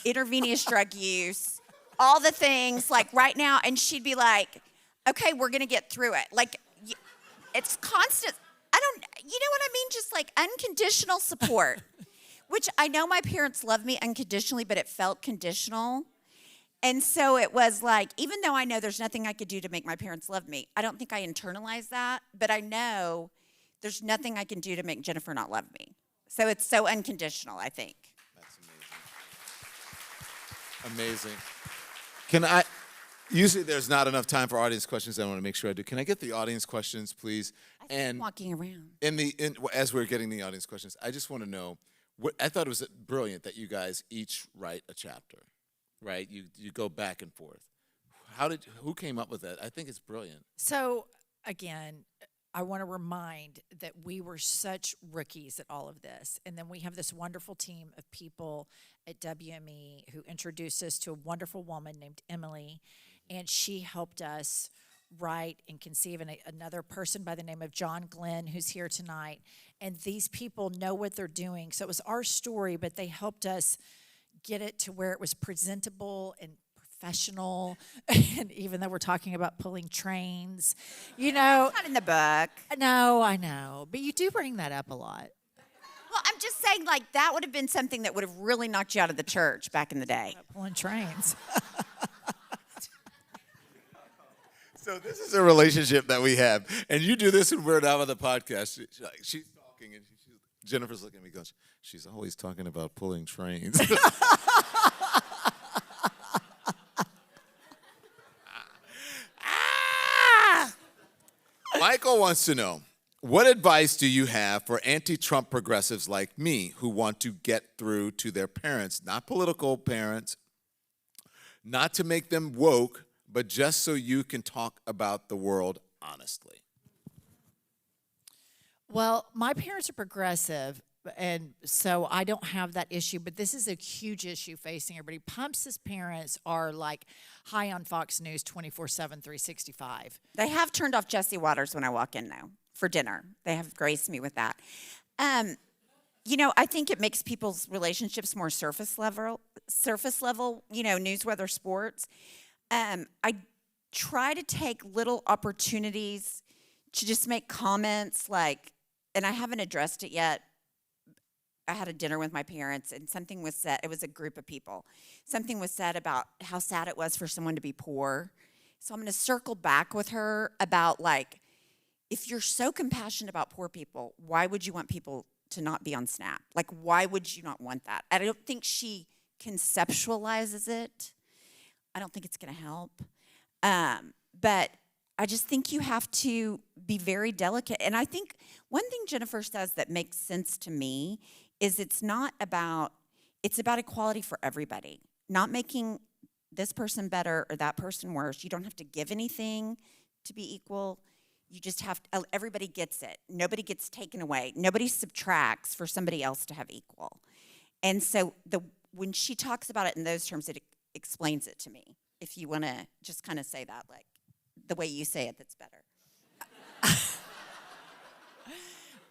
D: intravenous drug use, all the things, like right now, and she'd be like, okay, we're going to get through it. Like, it's constant. You know what I mean? Just like unconditional support, which I know my parents loved me unconditionally, but it felt conditional. And so it was like, even though I know there's nothing I could do to make my parents love me, I don't think I internalized that, but I know there's nothing I can do to make Jennifer not love me. So it's so unconditional, I think.
A: That's amazing. Amazing. Usually there's not enough time for audience questions. I want to make sure I do. Can I get the audience questions, please?
D: I'm walking around.
A: As we're getting the audience questions, I just want to know, I thought it was brilliant that you guys each write a chapter, right? You go back and forth. Who came up with that? I think it's brilliant.
B: So, again, I want to remind that we were such rookies at all of this. And then we have this wonderful team of people at WME who introduced us to a wonderful woman named Emily. And she helped us write and conceive, and another person by the name of John Glenn, who's here tonight. And these people know what they're doing. So it was our story, but they helped us get it to where it was presentable and professional. And even though we're talking about pulling trains,
D: It's not in the book.
B: No, I know. But you do bring that up a lot.
D: Well, I'm just saying, like, that would have been something that would have really knocked you out of the church back in the day.
B: Pulling trains.
A: So this is a relationship that we have, and you do this when we're not on the podcast. She's talking, and Jennifer's looking at me, goes, "She's always talking about pulling trains." Michael wants to know, what advice do you have for anti-Trump progressives like me who want to get through to their parents, not political parents, not to make them woke, but just so you can talk about the world honestly?
B: Well, my parents are progressive, and so I don't have that issue, but this is a huge issue facing everybody. Pumps' parents are like high on Fox News 24/7, 365.
D: They have turned off Jesse Waters when I walk in now for dinner. They have graced me with that. I think it makes people's relationships more surface level, news, weather, sports. I try to take little opportunities to just make comments and I haven't addressed it yet. I had a dinner with my parents and something was said. It was a group of people. Something was said about how sad it was for someone to be poor. So I'm going to circle back with her about if you're so compassionate about poor people, why would you want people to not be on SNAP? Why would you not want that? I don't think she conceptualizes it. I don't think it's going to help. But I just think you have to be very delicate. And I think one thing Jennifer says that makes sense to me is it's about equality for everybody, not making this person better or that person worse. You don't have to give anything to be equal. You just everybody gets it. Nobody gets taken away. Nobody subtracts for somebody else to have equal. And so when she talks about it in those terms, it explains it to me. If you want to just kind of say that the way you say it, that's better.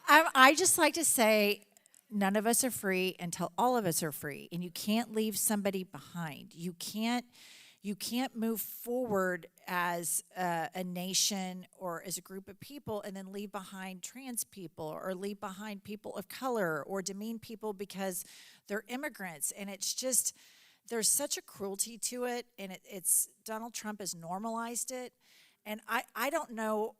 B: I just like to say none of us are free until all of us are free, and you can't leave somebody behind. You can't move forward as a nation or as a group of people and then leave behind trans people or leave behind people of color or demean people because they're immigrants. And it's just, there's such a cruelty to it, and it's Donald Trump has normalized it. And I don't know,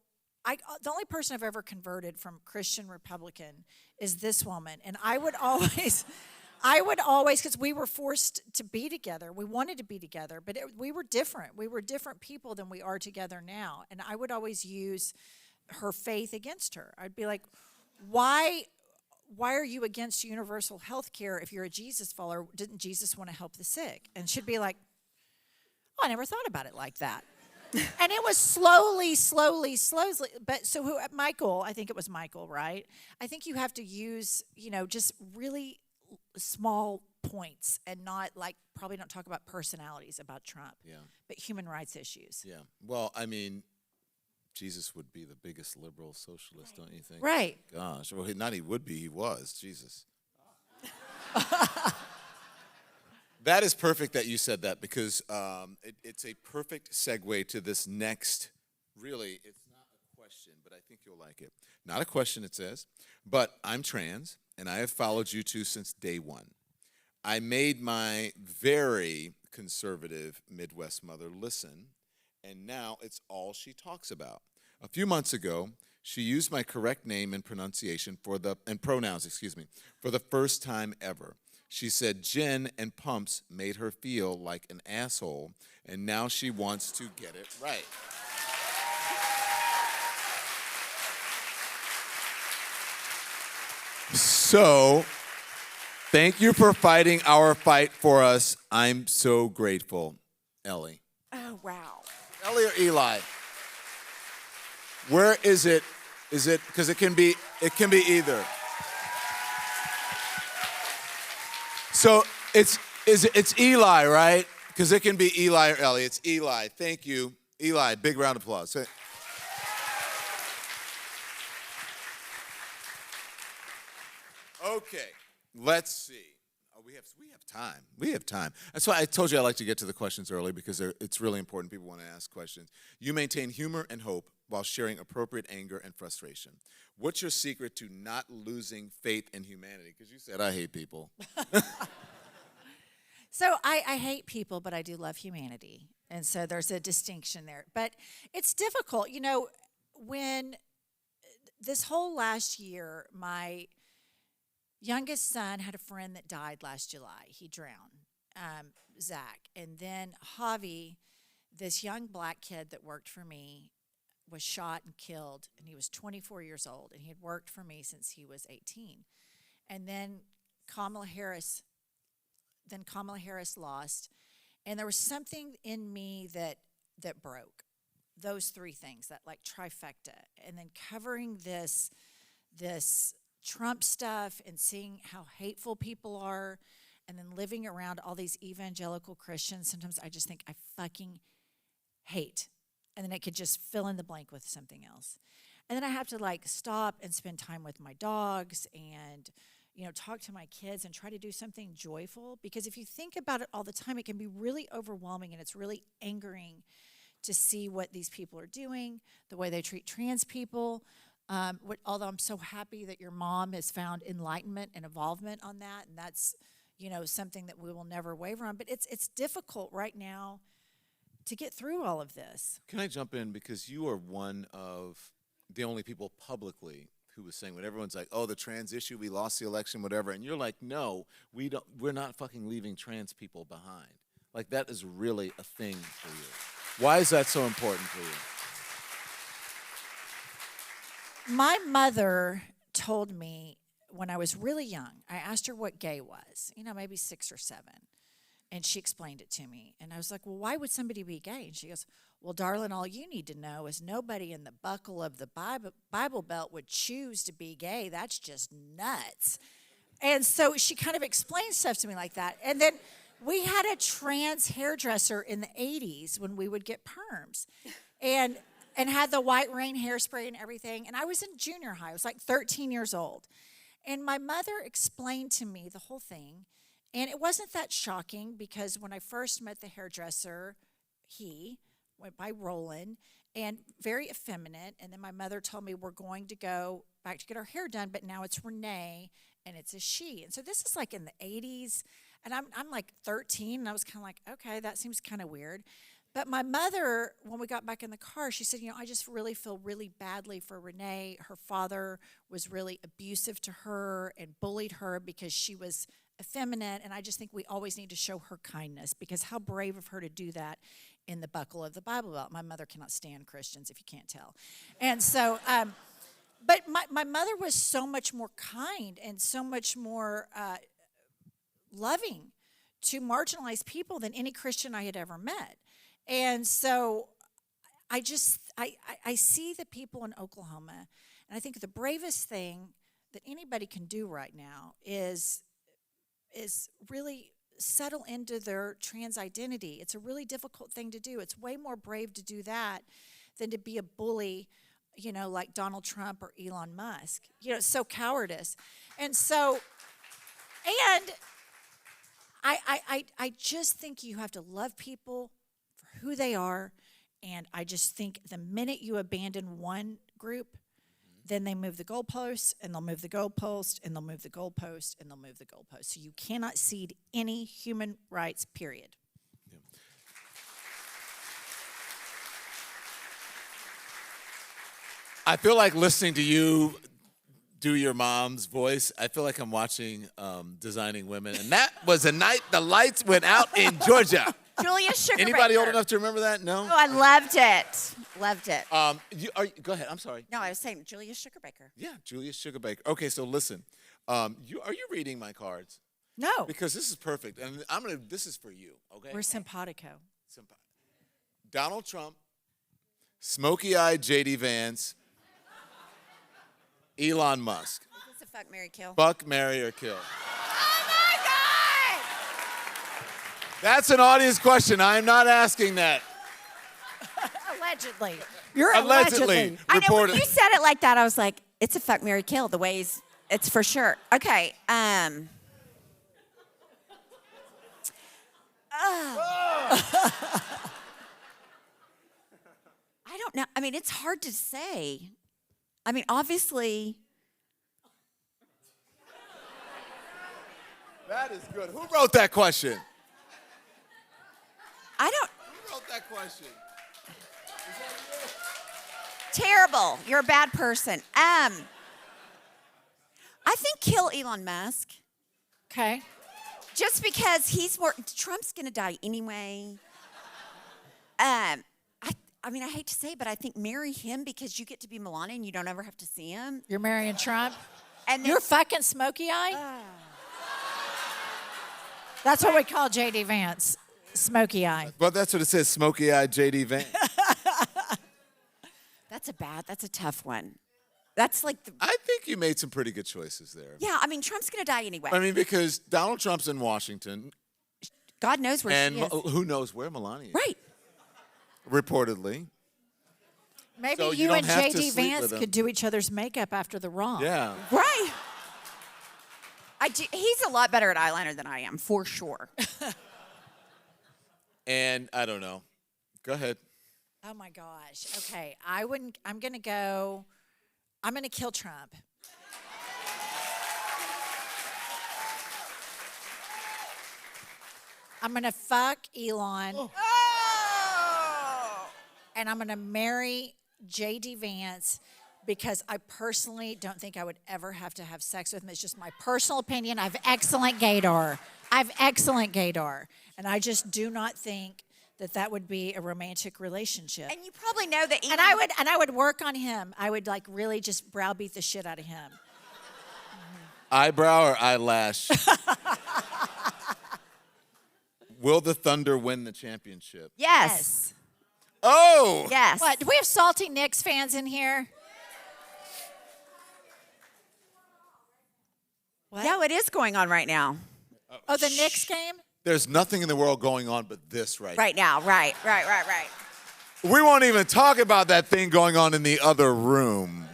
B: the only person I've ever converted from Christian Republican is this woman. And I would always, because we were forced to be together. We wanted to be together, but we were different. We were different people than we are together now. And I would always use her faith against her. I'd be like, why are you against universal health care if you're a Jesus follower? Didn't Jesus want to help the sick? And she'd be like, oh, I never thought about it like that. And it was slowly. But so Michael, I think it was Michael, right? I think you have to use, just really small points and not probably don't talk about personalities about Trump, but human rights issues.
A: Yeah. Well, I mean, Jesus would be the biggest liberal socialist, don't you think?
B: Right.
A: Gosh. Well, he would be. He was. Jesus. That is perfect that you said that because it's a perfect segue to this next, really, it's not a question, but I think you'll like it. Not a question, it says, but I'm trans, and I have followed you two since day one. I made my very conservative Midwest mother listen, and now it's all she talks about. A few months ago, she used my correct name and pronunciation and pronouns, for the first time ever. She said gin and pumps made her feel like an asshole, and now she wants to get it right. So, thank you for fighting our fight for us. I'm so grateful. Ellie.
D: Oh, wow.
A: Ellie or Eli? Where is it? Is it, because it can be either. So it's Eli, right? Because it can be Eli or Ellie. It's Eli. Thank you. Eli, big round of applause. Okay, let's see. Oh, we have time. We have time. That's why I told you I like to get to the questions early because it's really important. People want to ask questions. You maintain humor and hope while sharing appropriate anger and frustration. What's your secret to not losing faith in humanity? Because you said, I hate people.
B: So I hate people, but I do love humanity. And so there's a distinction there. But it's difficult. When this whole last year, my youngest son had a friend that died last July. He drowned, Zach. And then Javi, this young black kid that worked for me, was shot and killed, and he was 24 years old, and he had worked for me since he was 18. And then Kamala Harris lost, and there was something in me that broke. Those three things, that trifecta, and then covering this Trump stuff and seeing how hateful people are, and then living around all these evangelical Christians, sometimes I just think I fucking hate. And then I could just fill in the blank with something else. And then I have to like stop and spend time with my dogs and, you know, talk to my kids and try to do something joyful. Because if you think about it all the time, it can be really overwhelming and it's really angering to see what these people are doing, the way they treat trans people. Although I'm so happy that your mom has found enlightenment and involvement on that, and that's, you know, something that we will never waver on. But it's difficult right now to get through all of this.
A: Can I jump in? Because you are one of the only people publicly who was saying when everyone's like, oh, the trans issue, we lost the election, whatever. And you're like, no, we're not fucking leaving trans people behind. Like, that is really a thing for you. Why is that so important for you?
B: My mother told me when I was really young, I asked her what gay was, you know, maybe 6 or 7. And she explained it to me. And I was like, well, why would somebody be gay? And she goes, well, darling, all you need to know is nobody in the buckle of the Bible Belt would choose to be gay. That's just nuts. And so she kind of explained stuff to me like that. And then we had a trans hairdresser in the 80s when we would get perms. And had the white rain hairspray and everything. And I was in junior high. I was like 13 years old. And my mother explained to me the whole thing. And it wasn't that shocking because when I first met the hairdresser, he went by Roland and very effeminate. And then my mother told me we're going to go back to get our hair done, but now it's Renee and it's a she. And so this is like in the 80s. And I'm like 13 and I was kind of like, okay, that seems kind of weird. But my mother, when we got back in the car, she said, you know, I just really feel really badly for Renee. Her father was really abusive to her and bullied her because she was effeminate, and I just think we always need to show her kindness because how brave of her to do that in the buckle of the Bible Belt. My mother cannot stand Christians, if you can't tell. And so, but my mother was so much more kind and so much more loving to marginalized people than any Christian I had ever met. And so I see the people in Oklahoma, and I think the bravest thing that anybody can do right now is really settle into their trans identity. It's a really difficult thing to do. It's way more brave to do that than to be a bully, you know, like Donald Trump or Elon Musk. You know, it's so cowardice. And so, and I just think you have to love people for who they are. And I just think the minute you abandon one group, then they move the goalposts, and they'll move the goalpost, and they'll move the goalpost, and they'll move the goalpost. So you cannot cede any human rights, period. Yeah.
A: I feel like listening to you do your mom's voice. I feel like I'm watching Designing Women, and that was a night the lights went out in Georgia.
D: Julia Sugarbaker.
A: Anybody old enough to remember that? No?
D: Oh, I loved it. Loved it.
A: Go ahead. I'm sorry.
D: No, I was saying Julia Sugarbaker.
A: Yeah, Julia Sugarbaker. Okay, so listen. Are you reading my cards?
B: No.
A: Because this is perfect, and this is for you, okay?
B: We're simpatico.
A: Donald Trump, smoky-eyed J.D. Vance, Elon Musk.
D: It's a fuck, marry, kill.
A: Fuck, marry, or kill.
D: Oh, my God!
A: That's an audience question. I am not asking that.
B: Allegedly. You're
A: allegedly.
D: I know when you said it like that, I was like, it's a fuck, marry, kill. The way it's for sure. Okay. I don't know. I mean, it's hard to say. I mean, obviously.
A: That is good. Who wrote that question?
D: I don't.
A: Who wrote that question?
D: Terrible. You're a bad person. I think kill Elon Musk.
B: Okay.
D: Just because he's more. Trump's gonna die anyway. I mean, I hate to say it, but I think marry him because you get to be Melania and you don't ever have to see him.
B: You're marrying Trump?
D: And
B: you're fucking smoky eye? That's what we call J.D. Vance. Smoky eye.
A: Well, that's what it says, smoky-eyed J.D. Vance.
D: That's a tough one. That's like
A: I think you made some pretty good choices there.
D: yeah, I mean, Trump's going to die anyway.
A: I mean, because Donald Trump's in Washington,
D: God knows where
A: and
D: she is.
A: who knows where Melania is.
D: Right.
A: Reportedly.
B: Maybe
A: So you
B: you
A: don't
B: and
A: have to
B: J.D.
A: sleep
B: Vance
A: with him.
B: could do each other's makeup after the romp.
A: Yeah.
D: Right. He's a lot better at eyeliner than I am, for sure.
A: And I don't know. Go ahead.
B: Oh my gosh. Okay. I'm going to kill Trump. I'm going to fuck Elon.
D: Oh.
B: And I'm going to marry J.D. Vance because I personally don't think I would ever have to have sex with him. It's just my personal opinion. I have excellent gaydar. And I just do not think that would be a romantic relationship.
D: And you probably know that Elon...
B: And I would work on him. I would like really just browbeat the shit out of him.
A: Eyebrow or eyelash? Will the Thunder win the championship?
D: Yes.
A: Oh!
D: Yes.
B: What? Do we have salty Knicks fans in here? What?
D: No, it is going on right now.
B: Oh, the Knicks game?
A: There's nothing in the world going on but this
D: Right now, right.
A: We won't even talk about that thing going on in the other room.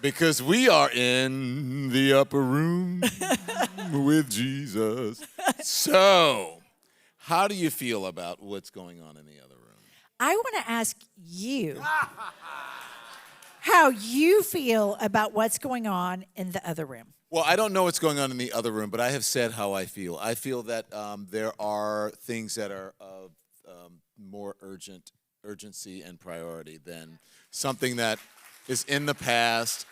A: Because we are in the upper room with Jesus. So, how do you feel about what's going on in the other room?
B: I want to ask you how you feel about what's going on in the other room.
A: Well, I don't know what's going on in the other room, but I have said how I feel. I feel that there are things that are of more urgency and priority than something that is in the past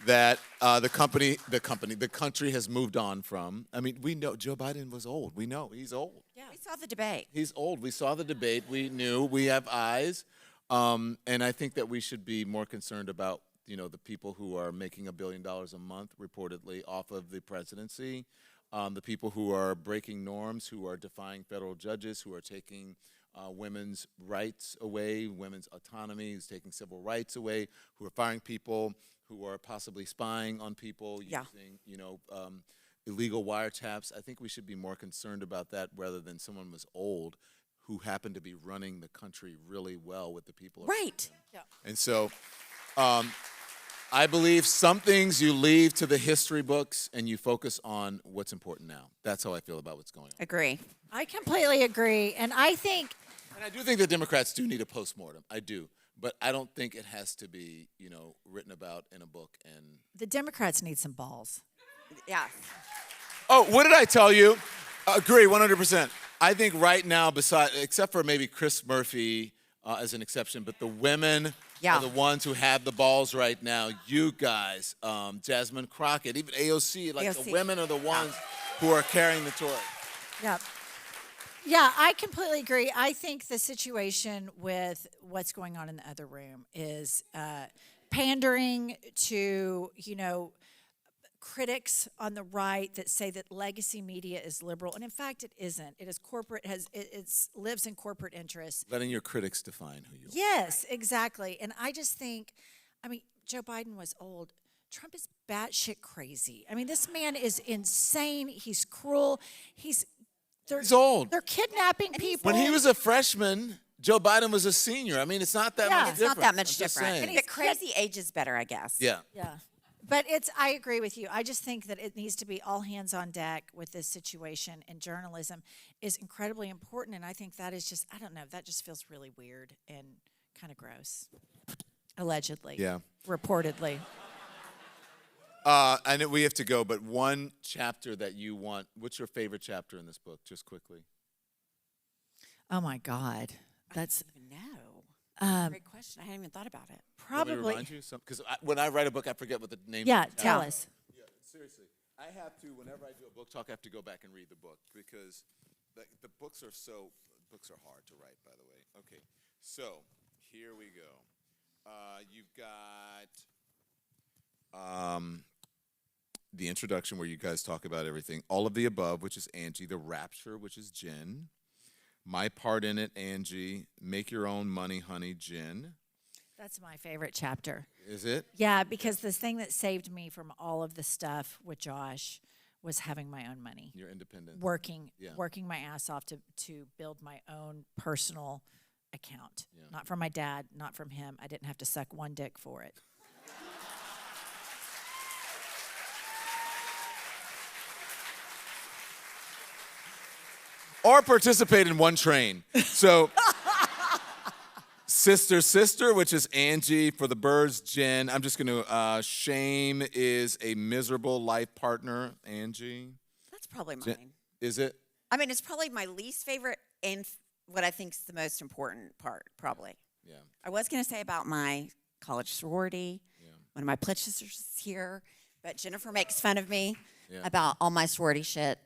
A: that the country has moved on from. I mean, we know Joe Biden was old. We know he's old.
D: Yeah. We saw the debate.
A: He's old. We saw the debate. We knew. We have eyes. And I think that we should be more concerned about, the people who are making $1 billion a month, reportedly, off of the presidency, the people who are breaking norms, who are defying federal judges, who are taking women's rights away, women's autonomy, who's taking civil rights away, who are firing people, who are possibly spying on people, using, illegal wiretaps. I think we should be more concerned about that rather than someone was old who happened to be running the country really well with the people.
D: Right.
B: Yeah.
A: And so I believe some things you leave to the history books and you focus on what's important now. That's how I feel about what's going on.
D: Agree.
B: I completely agree. And I think
A: And I do think the Democrats do need a postmortem. I do. But I don't think it has to be, written about in a book. And
B: the Democrats need some balls.
D: Yeah.
A: oh, what did I tell you? Agree, 100%. I think right now, except for maybe Chris Murphy as an exception, but the women are the ones who have the balls right now. You guys, Jasmine Crockett, even AOC, the women are the ones who are carrying the torch.
B: Yeah. Yeah, I completely agree. I think the situation with what's going on in the other room is pandering to, critics on the right that say that legacy media is liberal, and in fact, it isn't. It is corporate. It lives in corporate interests.
A: Letting your critics define who you are.
B: Yes, exactly. And I just think, Joe Biden was old. Trump is batshit crazy. This man is insane. He's cruel. He's
A: old.
B: They're kidnapping people.
A: When he was a freshman, Joe Biden was a senior. It's not that much different.
D: It's not that much
A: I'm just
D: different.
A: saying.
D: But crazy age is better, I guess.
A: Yeah.
B: Yeah. But I agree with you. I just think that it needs to be all hands on deck with this situation, and journalism is incredibly important. And I think that is just, I don't know, that just feels really weird and kind of gross. Allegedly.
A: Yeah.
B: Reportedly.
A: I know we have to go, but one chapter that you want, what's your favorite chapter in this book, just quickly?
B: Oh my God. That's
D: No. Great question. I hadn't even thought about it.
B: probably.
A: Let me remind you because when I write a book, I forget what the name.
B: Yeah,
A: of the
B: tell
A: chapter-
B: us.
A: Yeah, seriously, I have to. Whenever I do a book talk, I have to go back and read the book because the books are hard to write. By the way, okay. So here we go. You've got the introduction where you guys talk about everything. All of the above, which is Angie. The Rapture, which is Jen. My part in it, Angie. Make your own money, honey, Jen.
B: That's my favorite chapter.
A: Is it?
B: Yeah, because the thing that saved me from all of the stuff with Josh was having my own money.
A: Your independence.
B: Working my ass off to build my own personal account.
A: Yeah.
B: Not from my dad, not from him. I didn't have to suck one dick for it.
A: Or participate in one train. So, sister, which is Angie. For the birds, Jen. I'm just going to, shame is a miserable life partner, Angie.
D: That's probably mine.
A: Jen, is it?
D: I mean, it's probably my least favorite and what I think is the most important part, probably.
A: Yeah.
D: I was going to say about my college sorority.
A: Yeah.
D: One of my pledge sisters is here, but Jennifer makes fun of me
A: Yeah.
D: about all my sorority shit.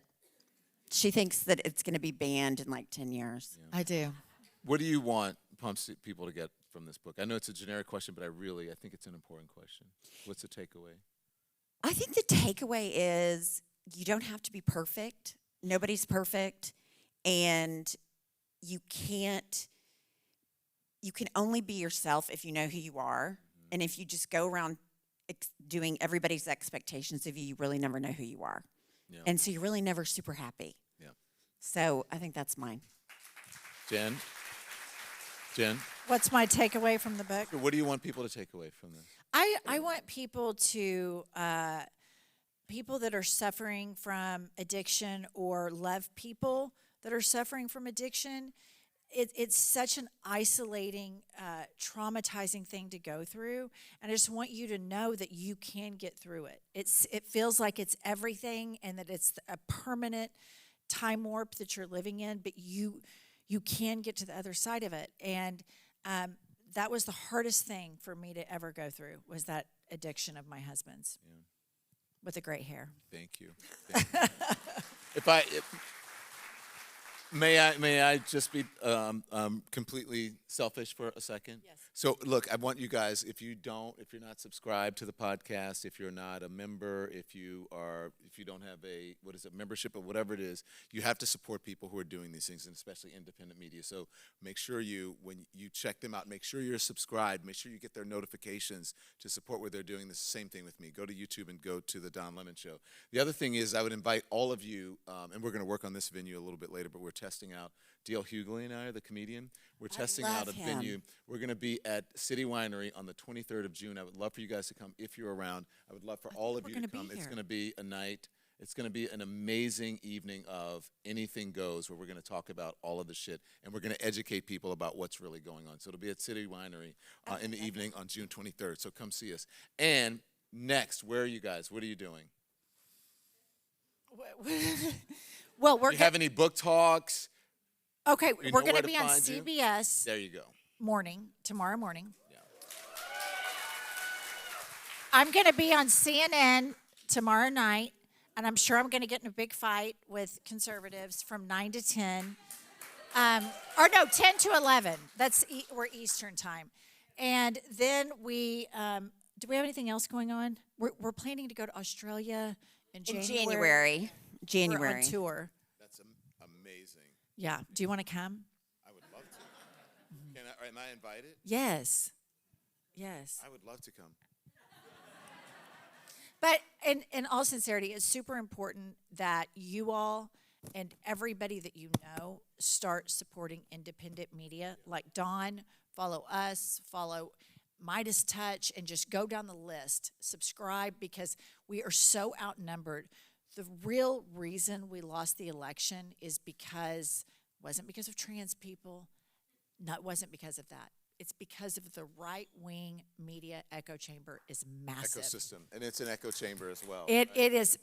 D: She thinks that it's going to be banned in like 10 years.
B: I do.
A: What do you want people to get from this book? I know it's a generic question, but I think it's an important question. What's the takeaway?
D: I think the takeaway is you don't have to be perfect. Nobody's perfect. And you can only be yourself if you know who you are. Mm-hmm. And if you just go around doing everybody's expectations of you, you really never know who you are. Yeah. And so you're really never super happy. Yeah. So I think that's mine.
A: Jen?
B: What's my takeaway from the book?
A: What do you want people to take away from this?
B: I want people to, people that are suffering from addiction or love people that are suffering from addiction, it's such an isolating, traumatizing thing to go through. And I just want you to know that you can get through it. It feels like it's everything and that it's a permanent time warp that you're living in, but you can get to the other side of it. And that was the hardest thing for me to ever go through, was that addiction of my husband's with the gray hair.
A: Thank you. May I just be completely selfish for a second?
B: Yes.
A: So look, I want you guys, if you're not subscribed to the podcast, if you're not a member, if you don't have a membership or whatever it is, you have to support people who are doing these things, and especially independent media. So make sure when you check them out, make sure you're subscribed, make sure you get their notifications to support what they're doing. The same thing with me. Go to YouTube and go to the Don Lemon Show. The other thing is I would invite all of you, and we're going to work on this venue a little bit later, but we're testing out, D.L. Hughley and I, the comedian, we're testing out a venue. We're going to be at City Winery on the 23rd of June. I would love for you guys to come if you're around. I would love for all of you to come. It's going to be a night. It's going to be an amazing evening of anything goes, where we're going to talk about all of the shit, and we're going to educate people about what's really going on. So it'll be at City Winery in the evening on June 23rd. So come see us. And next, where are you guys? What are you doing?
B: Well,
A: do you have any book talks?
B: Okay, we're going to be on CBS.
A: There you go.
B: Tomorrow morning. Yeah. I'm going to be on CNN tomorrow night, and I'm sure I'm going to get in a big fight with conservatives from 9 to 10. 10 to 11. We're Eastern time. And then do we have anything else going on? We're planning to go to Australia in January.
D: January.
B: We're on tour.
A: That's amazing.
B: Yeah. Do you want to come?
A: I would love to. Am I invited?
B: Yes.
A: I would love to come.
B: But in all sincerity, it's super important that you all and everybody that you know start supporting independent media. Like Dawn, follow us, follow Midas Touch, and just go down the list. Subscribe, because we are so outnumbered. The real reason we lost the election wasn't because of trans people. No, it wasn't because of that. It's because of the right-wing media echo chamber is massive.
A: Ecosystem, and it's an echo chamber as well.
B: It is.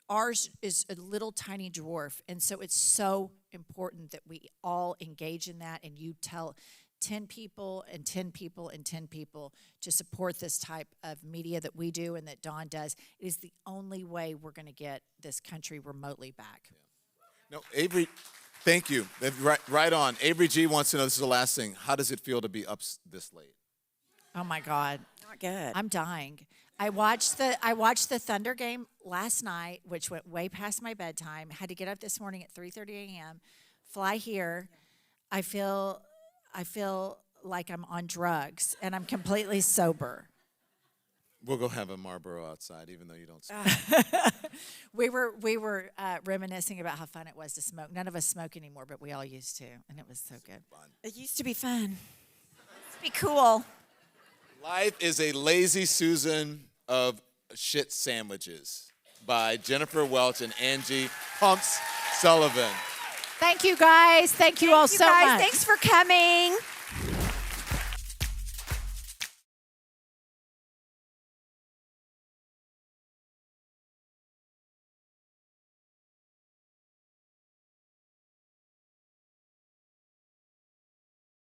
B: Ours is a little tiny dwarf, and so it's so important that we all engage in that, and you tell 10 people and 10 people and 10 people to support this type of media that we do and that Dawn does. It is the only way we're going to get this country remotely back.
A: Yeah. No, Avery, thank you. Right on. Avery G wants to know, this is the last thing, how does it feel to be up this late?
B: Oh my God.
D: Not good.
B: I'm dying. I watched the Thunder game last night, which went way past my bedtime. Had to get up this morning at 3:30 a.m., fly here. I feel like I'm on drugs and I'm completely sober.
A: We'll go have a Marlboro outside, even though you don't smoke.
B: We were reminiscing about how fun it was to smoke. None of us smoke anymore, but we all used to, and it was so good.
D: It used to be fun. It used to be cool.
A: Life is a Lazy Susan of Shit Sandwiches by Jennifer Welch and Angie Sullivan.
B: Thank you, guys. Thank you all so much.
D: Thanks for coming.